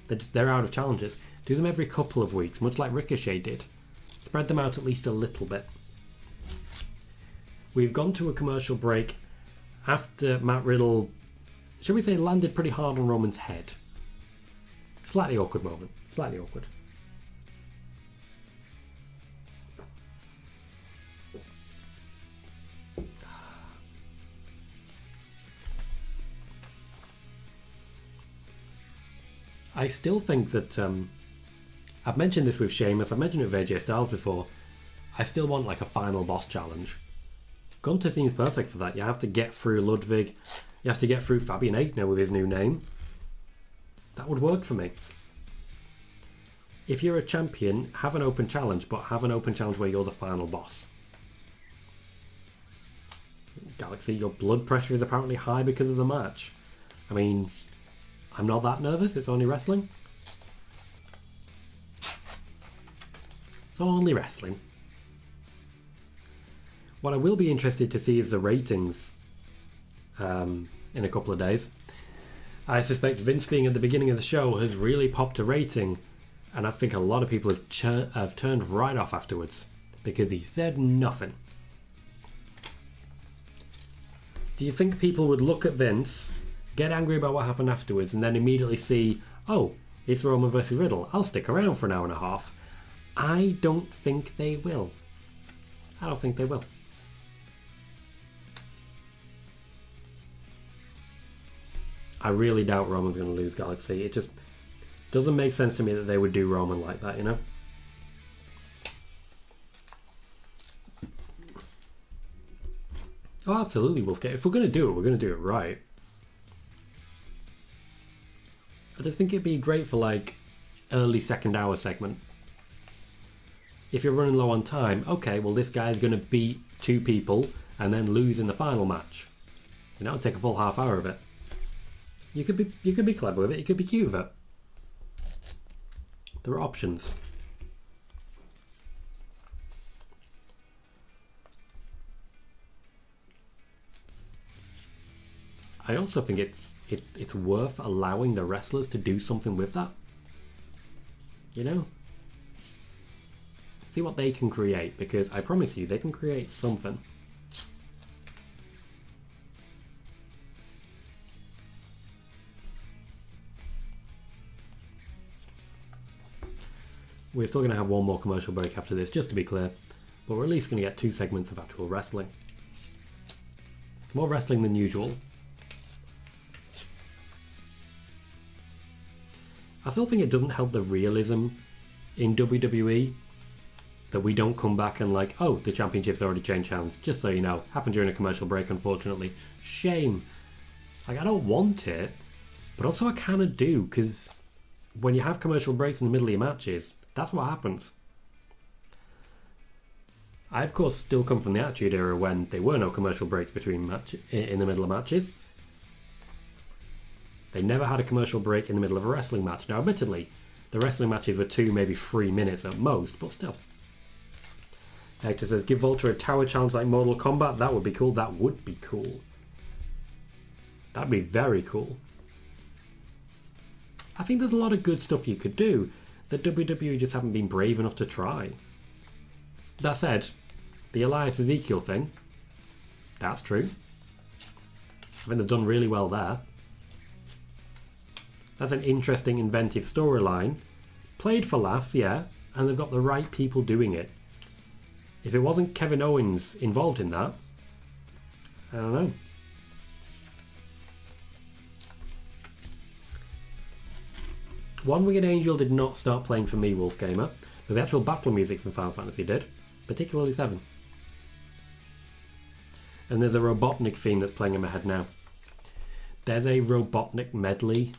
They're out of challenges. Do them every couple of weeks, much like Ricochet did. Spread them out at least a little bit. We've gone to a commercial break after Matt Riddle, shall we say, landed pretty hard on Roman's head. Slightly awkward moment. Slightly awkward. I still think that I've mentioned this with Sheamus, I've mentioned it with AJ Styles before. I still want like a final boss challenge. Gunter seems perfect for that. You have to get through Ludwig, you have to get through Fabian Aichner with his new name. That would work for me. If you're a champion, have an open challenge, but have an open challenge where you're the final boss. Galaxy, your blood pressure is apparently high because of the match. I mean, I'm not that nervous, it's only wrestling. It's only wrestling. What I will be interested to see is the ratings in a couple of days. I suspect Vince being at the beginning of the show has really popped a rating, and I think a lot of people have turned right off afterwards because he said nothing. Do you think people would look at Vince, get angry about what happened afterwards, and then immediately see, oh, it's Roman versus Riddle, I'll stick around for an hour and a half? I don't think they will. I don't think they will. I really doubt Roman's going to lose Galaxy. It just doesn't make sense to me that they would do Roman like that, you know? Oh, absolutely, Wolfgate. If we're going to do it, we're going to do it right. I just think it'd be great for, like, early second hour segment. If you're running low on time, okay, well, this guy's going to beat two people and then lose in the final match. You know, take a full half hour of it. You could be clever with it. You could be cute with it. There are options. I also think it's worth allowing the wrestlers to do something with that. You know? See what they can create, because I promise you, they can create something. We're still going to have one more commercial break after this, just to be clear. But we're at least going to get 2 segments of actual wrestling. More wrestling than usual. I still think it doesn't help the realism in WWE that we don't come back and like, oh, the championship's already changed hands. Just so you know, happened during a commercial break, unfortunately. Shame. Like, I don't want it, but also I kind of do, because when you have commercial breaks in the middle of your matches, that's what happens. I, of course, still come from the Attitude Era when there were no commercial breaks between in the middle of matches. They never had a commercial break in the middle of a wrestling match. Now, admittedly, the wrestling matches were 2, maybe 3 minutes at most, but still. Hector says, give Volta a tower challenge like Mortal Kombat. That would be cool. That would be cool. That'd be very cool. I think there's a lot of good stuff you could do. The WWE just haven't been brave enough to try. That said, the Elias Ezekiel thing, that's true. I think they've done really well there. That's an interesting, inventive storyline. Played for laughs, yeah, and they've got the right people doing it. If it wasn't Kevin Owens involved in that, I don't know. One Winged Angel did not start playing for me, Wolfgamer. So the actual battle music from Final Fantasy did, particularly 7. And there's a Robotnik theme that's playing in my head now. There's a Robotnik medley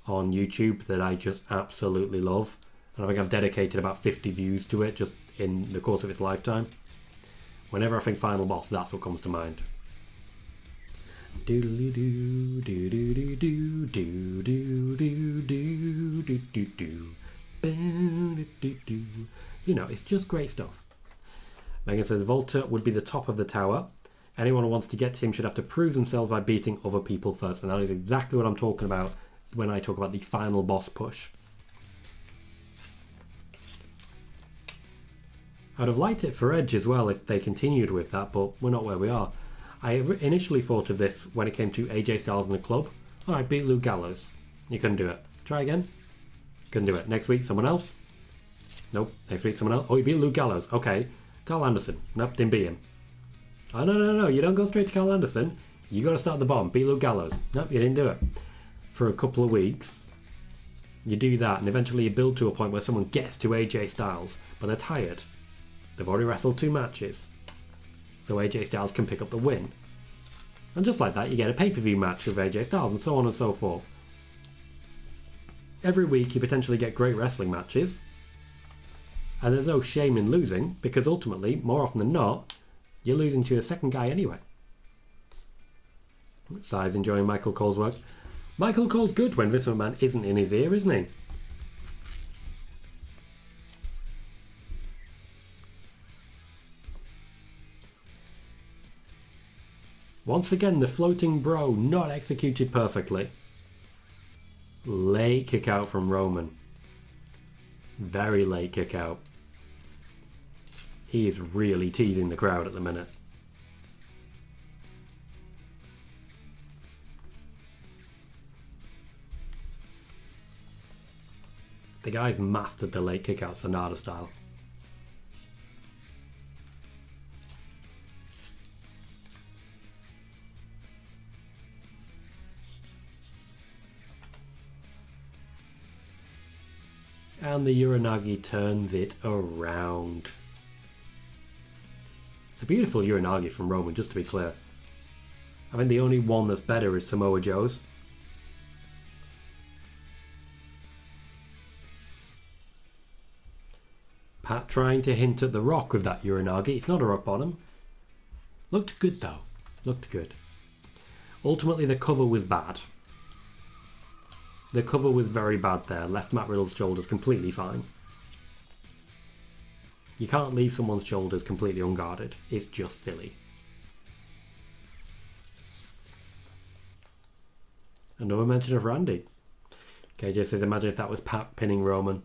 on YouTube that I just absolutely love. And I think I've dedicated about 50 views to it just in the course of its lifetime. Whenever I think Final Boss, that's what comes to mind. Doodly-doo, doo-doo-doo-doo, doo-doo-doo-doo, doo-doo-doo, doo-doo-doo. You know, it's just great stuff. Megan says, Volta would be the top of the tower. Anyone who wants to get to him should have to prove themselves by beating other people first. And that is exactly what I'm talking about when I talk about the final boss push. I'd have liked it for Edge as well if they continued with that, but we're not where we are. I initially thought of this when it came to AJ Styles in the club. Alright, beat Luke Gallows. You couldn't do it. Try again. Couldn't do it. Next week, someone else. Nope. Next week, someone else. Oh, you beat Luke Gallows. Okay. Carl Anderson. Nope, didn't beat him. Oh, no. You don't go straight to Carl Anderson. You got to start at the bottom. Beat Luke Gallows. Nope, you didn't do it. For a couple of weeks, you do that, and eventually you build to a point where someone gets to AJ Styles, but they're tired. They've already wrestled 2 matches. So AJ Styles can pick up the win. And just like that, you get a pay-per-view match with AJ Styles, and so on and so forth. Every week you potentially get great wrestling matches. And there's no shame in losing, because ultimately, more often than not, you're losing to a second guy anyway. Sai's enjoying Michael Cole's work. Michael Cole's good when Vince McMahon isn't in his ear, isn't he? Once again, the floating bro not executed perfectly. Late kick out from Roman. Very late kick out. He is really teasing the crowd at the minute. The guy's mastered the late kick out Sonata style. And the Uranagi turns it around. It's a beautiful Uranagi from Roman, just to be clear. I think the only one that's better is Samoa Joe's. Pat trying to hint at the Rock with that Uranagi. It's not a rock bottom. Looked good though. Looked good. Ultimately the cover was bad. The cover was very bad there. Left Matt Riddle's shoulders completely fine. You can't leave someone's shoulders completely unguarded. It's just silly. Another mention of Randy. KJ says, imagine if that was Pat pinning Roman.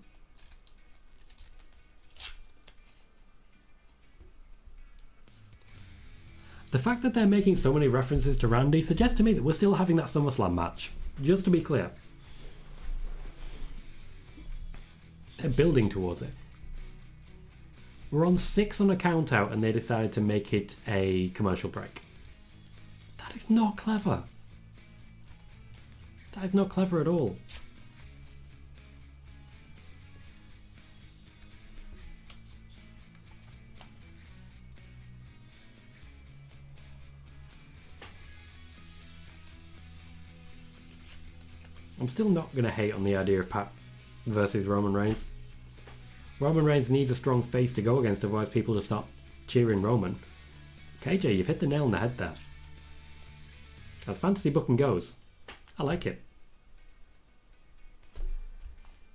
The fact that they're making so many references to Randy suggests to me that we're still having that SummerSlam match. Just to be clear. They're building towards it. We're on 6 on a count out and they decided to make it a commercial break. That is not clever. That is not clever at all. I'm still not going to hate on the idea of Pat versus Roman Reigns. Roman Reigns needs a strong face to go against, otherwise people just start cheering Roman. KJ, you've hit the nail on the head there. As fantasy booking goes, I like it.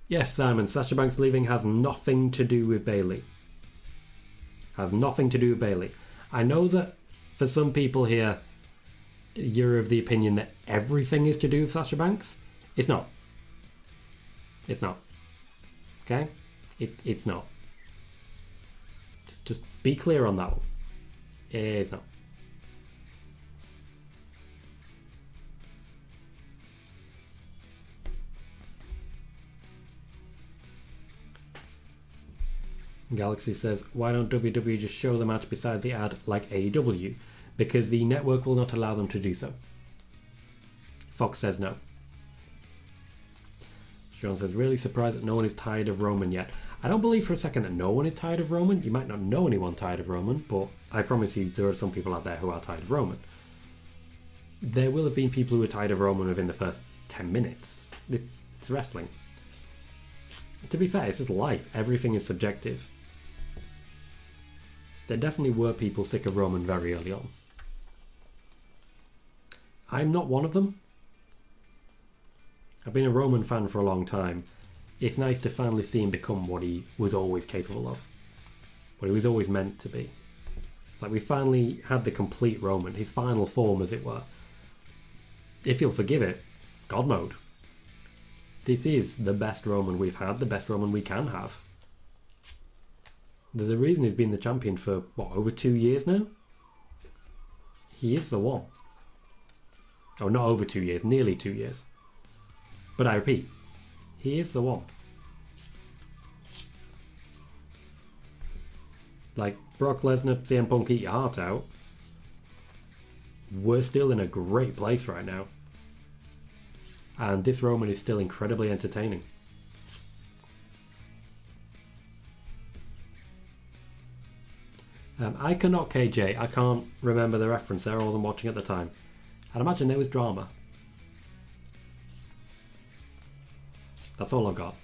Yes, Simon, Sasha Banks leaving has nothing to do with Bayley. Has nothing to do with Bayley. I know that for some people here, you're of the opinion that everything is to do with Sasha Banks. It's not. It's not. Okay? It's not. Just be clear on that one. It's not. Galaxy says, why don't WWE just show the match beside the ad like AEW? Because the network will not allow them to do so. Fox says no. Sean says, really surprised that no one is tired of Roman yet. I don't believe for a second that no one is tired of Roman. You might not know anyone tired of Roman, but I promise you there are some people out there who are tired of Roman. There will have been people who are tired of Roman within the first 10 minutes. It's wrestling. To be fair, it's just life. Everything is subjective. There definitely were people sick of Roman very early on. I'm not one of them. I've been a Roman fan for a long time. It's nice to finally see him become what he was always capable of. What he was always meant to be. It's like we finally had the complete Roman, his final form as it were. If you'll forgive it, God mode. This is the best Roman we've had, the best Roman we can have. There's a reason he's been the champion for, what, over 2 years now? He is the one. Oh, not over 2 years, nearly 2 years. But I repeat, he is the one. Like, Brock Lesnar, CM Punk, eat your heart out. We're still in a great place right now. And this Roman is still incredibly entertaining. I cannot KJ. I can't remember the reference there. I wasn't watching at the time. I'd imagine there was drama. That's all I've got.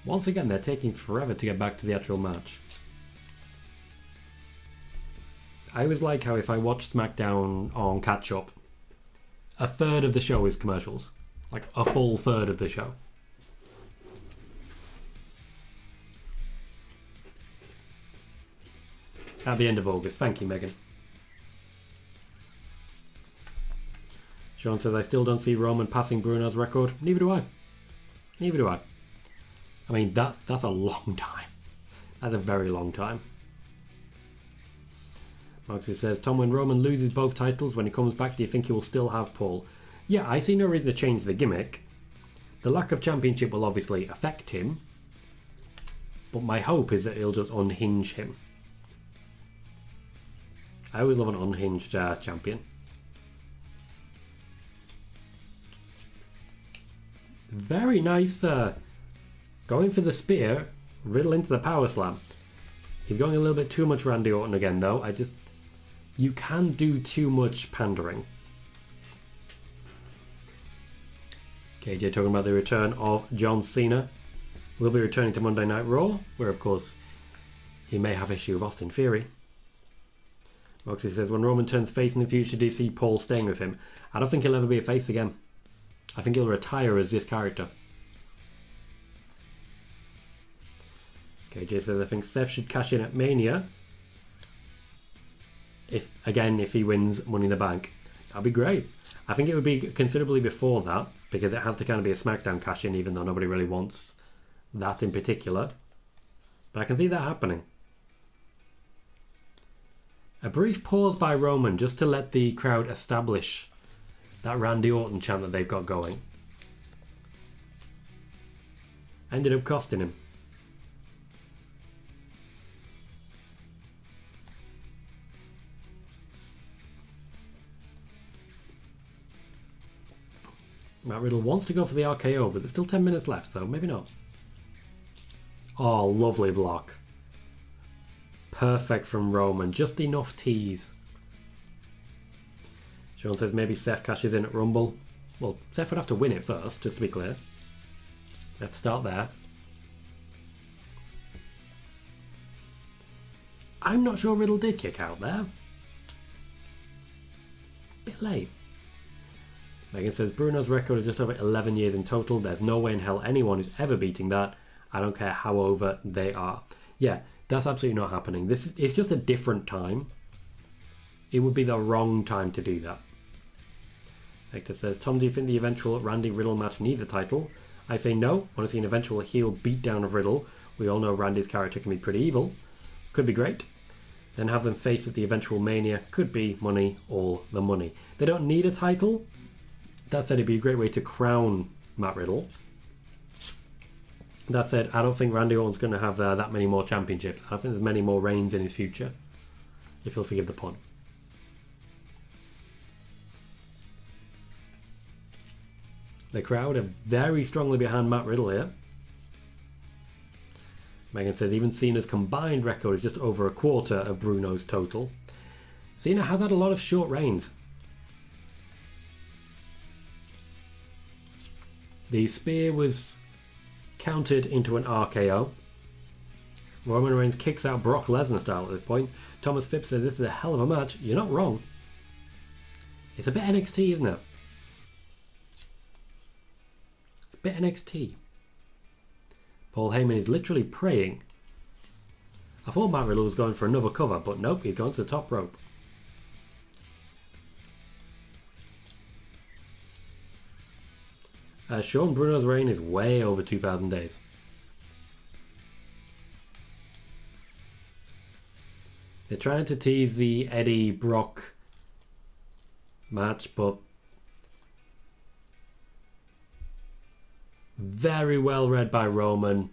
Once again, they're taking forever to get back to the actual match. I always like how if I watch SmackDown on catch up, a third of the show is commercials. Like a full third of the show. At the end of August. Thank you, Megan. Sean says, I still don't see Roman passing Bruno's record. Neither do I. Neither do I. I mean, that's a long time. That's a very long time. Moxie says, Tom, when Roman loses both titles, when he comes back, do you think he will still have Paul? Yeah, I see no reason to change the gimmick. The lack of championship will obviously affect him. But my hope is that he'll just unhinge him. I always love an unhinged champion. Very nice. Going for the spear. Riddle into the power slam. He's going a little bit too much Randy Orton again, though. You can do too much pandering. KJ talking about the return of John Cena. Will be returning to Monday Night Raw, where, of course, he may have issue with Austin Theory. Moxie says, when Roman turns face in the future, do you see Paul staying with him? I don't think he'll ever be a face again. I think he'll retire as this character. KJ says, I think Seth should cash in at Mania. If he wins Money in the Bank. That'd be great. I think it would be considerably before that, because it has to kind of be a SmackDown cash in, even though nobody really wants that in particular. But I can see that happening. A brief pause by Roman just to let the crowd establish that Randy Orton chant that they've got going. Ended up costing him. Matt Riddle wants to go for the RKO, but there's still 10 minutes left, so maybe not. Oh, lovely block. Perfect from Roman. Just enough tease. Sean says maybe Seth cashes in at Rumble. Well, Seth would have to win it first, just to be clear. Let's start there. I'm not sure Riddle did kick out there. Bit late. Megan says, Bruno's record is just over 11 years in total. There's no way in hell anyone is ever beating that. I don't care how over they are. Yeah, that's absolutely not happening. It's just a different time. it would be the wrong time to do that. Hector says, Tom, do you think the eventual Randy Riddle match needs a title? I say no. I want to see an eventual heel beatdown of Riddle. We all know Randy's character can be pretty evil. Could be great. Then have them face at the eventual Mania. Could be money, all the money. They don't need a title. That said, it'd be a great way to crown Matt Riddle. That said, I don't think Randy Orton's going to have that many more championships. I don't think there's many more reigns in his future, if you'll forgive the pun. The crowd are very strongly behind Matt Riddle here. Megan says, even Cena's combined record is just over a quarter of Bruno's total. Cena has had a lot of short reigns. The spear was countered into an RKO. Roman Reigns kicks out Brock Lesnar style at this point. Thomas Phipps says, this is a hell of a match. You're not wrong. It's a bit NXT, isn't it? It's a bit NXT. Paul Heyman is literally praying. I thought Matt Riddle was going for another cover, but nope, he's gone to the top rope. Sean Bruno's reign is way over 2,000 days. They're trying to tease the Eddie Brock match, but very well read by Roman.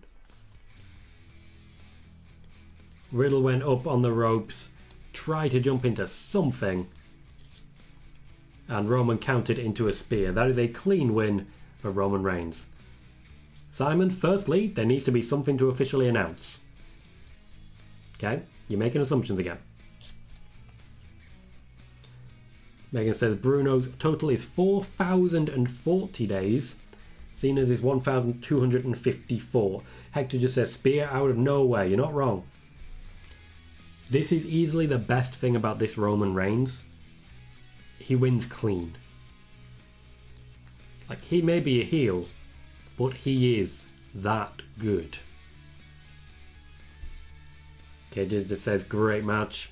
Riddle went up on the ropes, tried to jump into something, and Roman countered into a spear. That is a clean win for Roman Reigns. Simon, firstly, there needs to be something to officially announce. Okay? You're making assumptions again. Megan says Bruno's total is 4,040 days. Cena's is 1,254. Hector just says spear out of nowhere. You're not wrong. This is easily the best thing about this Roman Reigns. He wins clean. Like, he may be a heel, but he is that good. KJ just says, great match.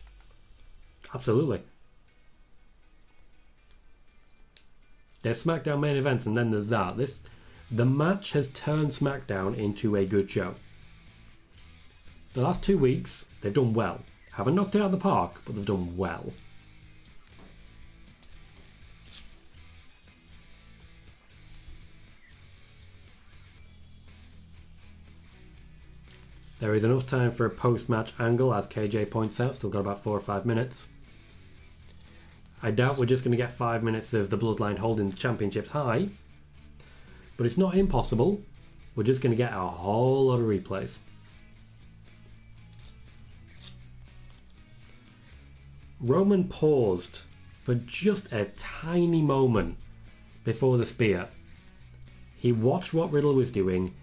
Absolutely. There's SmackDown main events, and then there's that. The match has turned SmackDown into a good show. The last 2 weeks, they've done well. Haven't knocked it out of the park, but they've done well. There is enough time for a post-match angle, as KJ points out. Still got about 4 or 5 minutes. I doubt we're just going to get 5 minutes of the Bloodline holding the championships high. But it's not impossible. We're just going to get a whole lot of replays. Roman paused for just a tiny moment before the spear. He watched what Riddle was doing.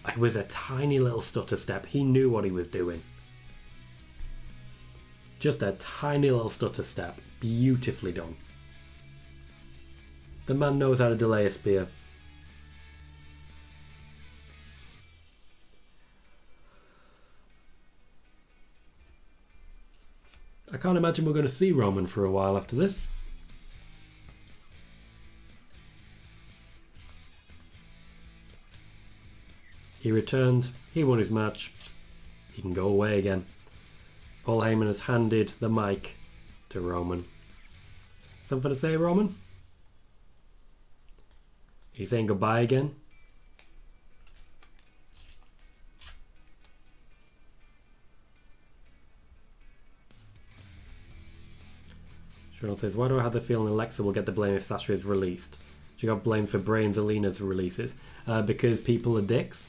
It was a tiny little stutter step. He knew what he was doing. Just a tiny little stutter step. Beautifully done. The man knows how to delay a spear. I can't imagine we're going to see Roman for a while after this. He returned, he won his match, he can go away again. Paul Heyman has handed the mic to Roman. Something to say, Roman? Are you saying goodbye again? Cheryl says, why do I have the feeling Alexa will get the blame if Sasha is released? She got blamed for Bray and Zelina's releases. Because people are dicks.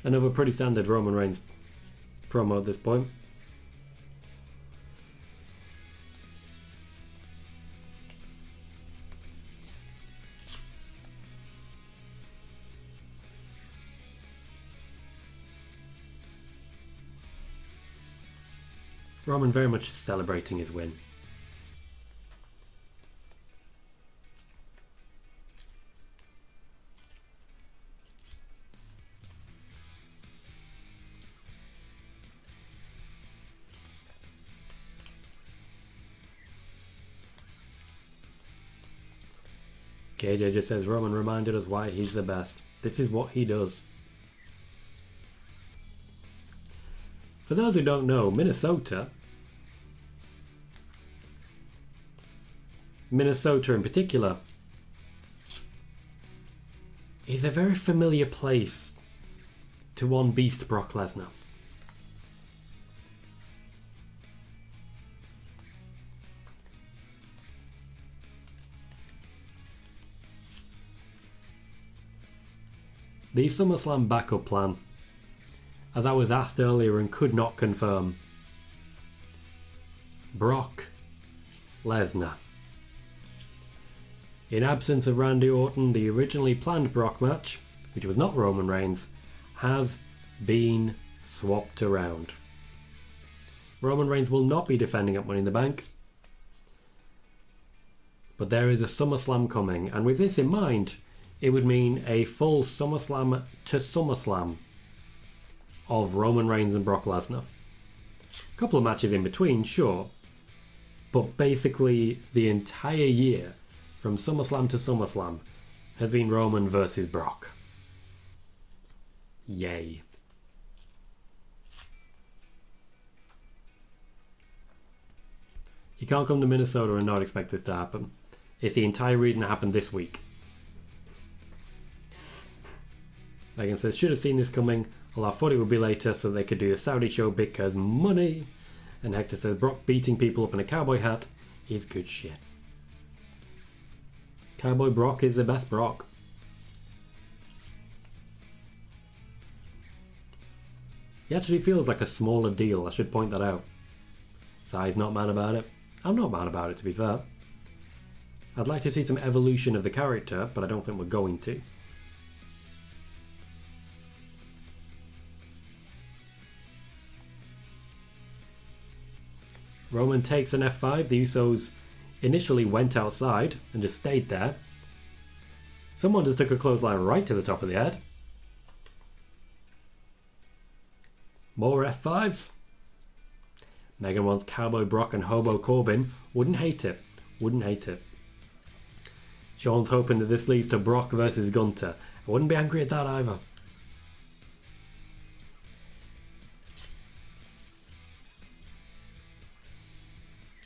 Another pretty standard Roman Reigns promo at this point. Roman very much celebrating his win. KJ just says Roman reminded us why he's the best. This is what he does. For those who don't know, Minnesota in particular is a very familiar place to one beast Brock Lesnar. The SummerSlam backup plan, as I was asked earlier and could not confirm, Brock Lesnar. In absence of Randy Orton, the originally planned Brock match, which was not Roman Reigns, has been swapped around. Roman Reigns will not be defending at Money in the Bank, but there is a SummerSlam coming, and with this in mind, it would mean a full SummerSlam to SummerSlam of Roman Reigns and Brock Lesnar. A couple of matches in between, sure, but basically the entire year from SummerSlam to SummerSlam has been Roman versus Brock. Yay. You can't come to Minnesota and not expect this to happen. It's the entire reason it happened this week. Megan says, should have seen this coming, although I thought it would be later so they could do a Saudi show because money. And Hector says, Brock beating people up in a cowboy hat is good shit. Cowboy Brock is the best Brock. He actually feels like a smaller deal, I should point that out. Sai's not mad about it. I'm not mad about it, to be fair. I'd like to see some evolution of the character, but I don't think we're going to. Roman takes an F5. The Usos initially went outside and just stayed there. Someone just took a clothesline right to the top of the head. More F5s. Megan wants Cowboy Brock and Hobo Corbin. Wouldn't hate it. Wouldn't hate it. Sean's hoping that this leads to Brock versus Gunter. I wouldn't be angry at that either.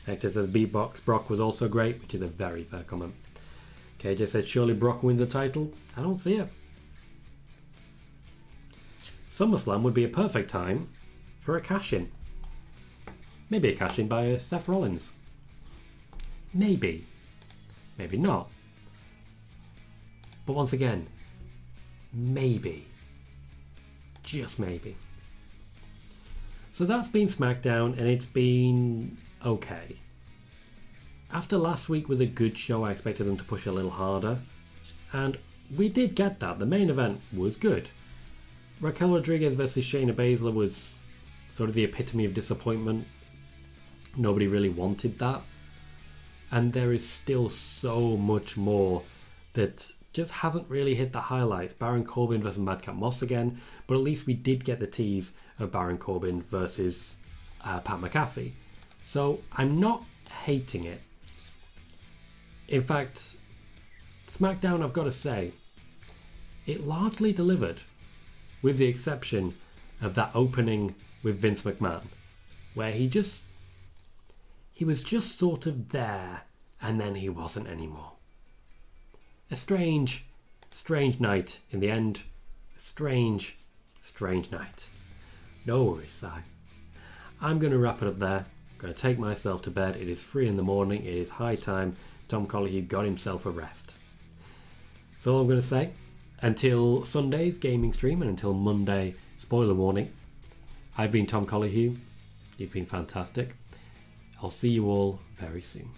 Hector says beatbox Brock was also great, which is a very fair comment. KJ says surely Brock wins the title. I don't see it. SummerSlam would be a perfect time for a cash-in. Maybe a cash-in by Seth Rollins. Maybe. Maybe not. But once again, maybe. Just maybe. So that's been SmackDown, and it's been okay. After last week was a good show, I expected them to push a little harder, and we did get that. The main event was good. Raquel Rodriguez versus Shayna Baszler was sort of the epitome of disappointment. Nobody really wanted that, and there is still so much more that just hasn't really hit the highlights. Baron Corbin versus Madcap Moss again, but at least we did get the tease of Baron Corbin versus Pat McAfee. So I'm not hating it. In fact, SmackDown, I've got to say, it largely delivered, with the exception of that opening with Vince McMahon, where he was just sort of there, and then he wasn't anymore. A strange night in the end. A strange night. No worries, Si. I'm going to wrap it up there. I'm going to take myself to bed. It is 3 in the morning. It is high time. Tom Colohue got himself a rest. That's all I'm going to say. Until Sunday's gaming stream and until Monday, spoiler warning, I've been Tom Colohue. You've been fantastic. I'll see you all very soon.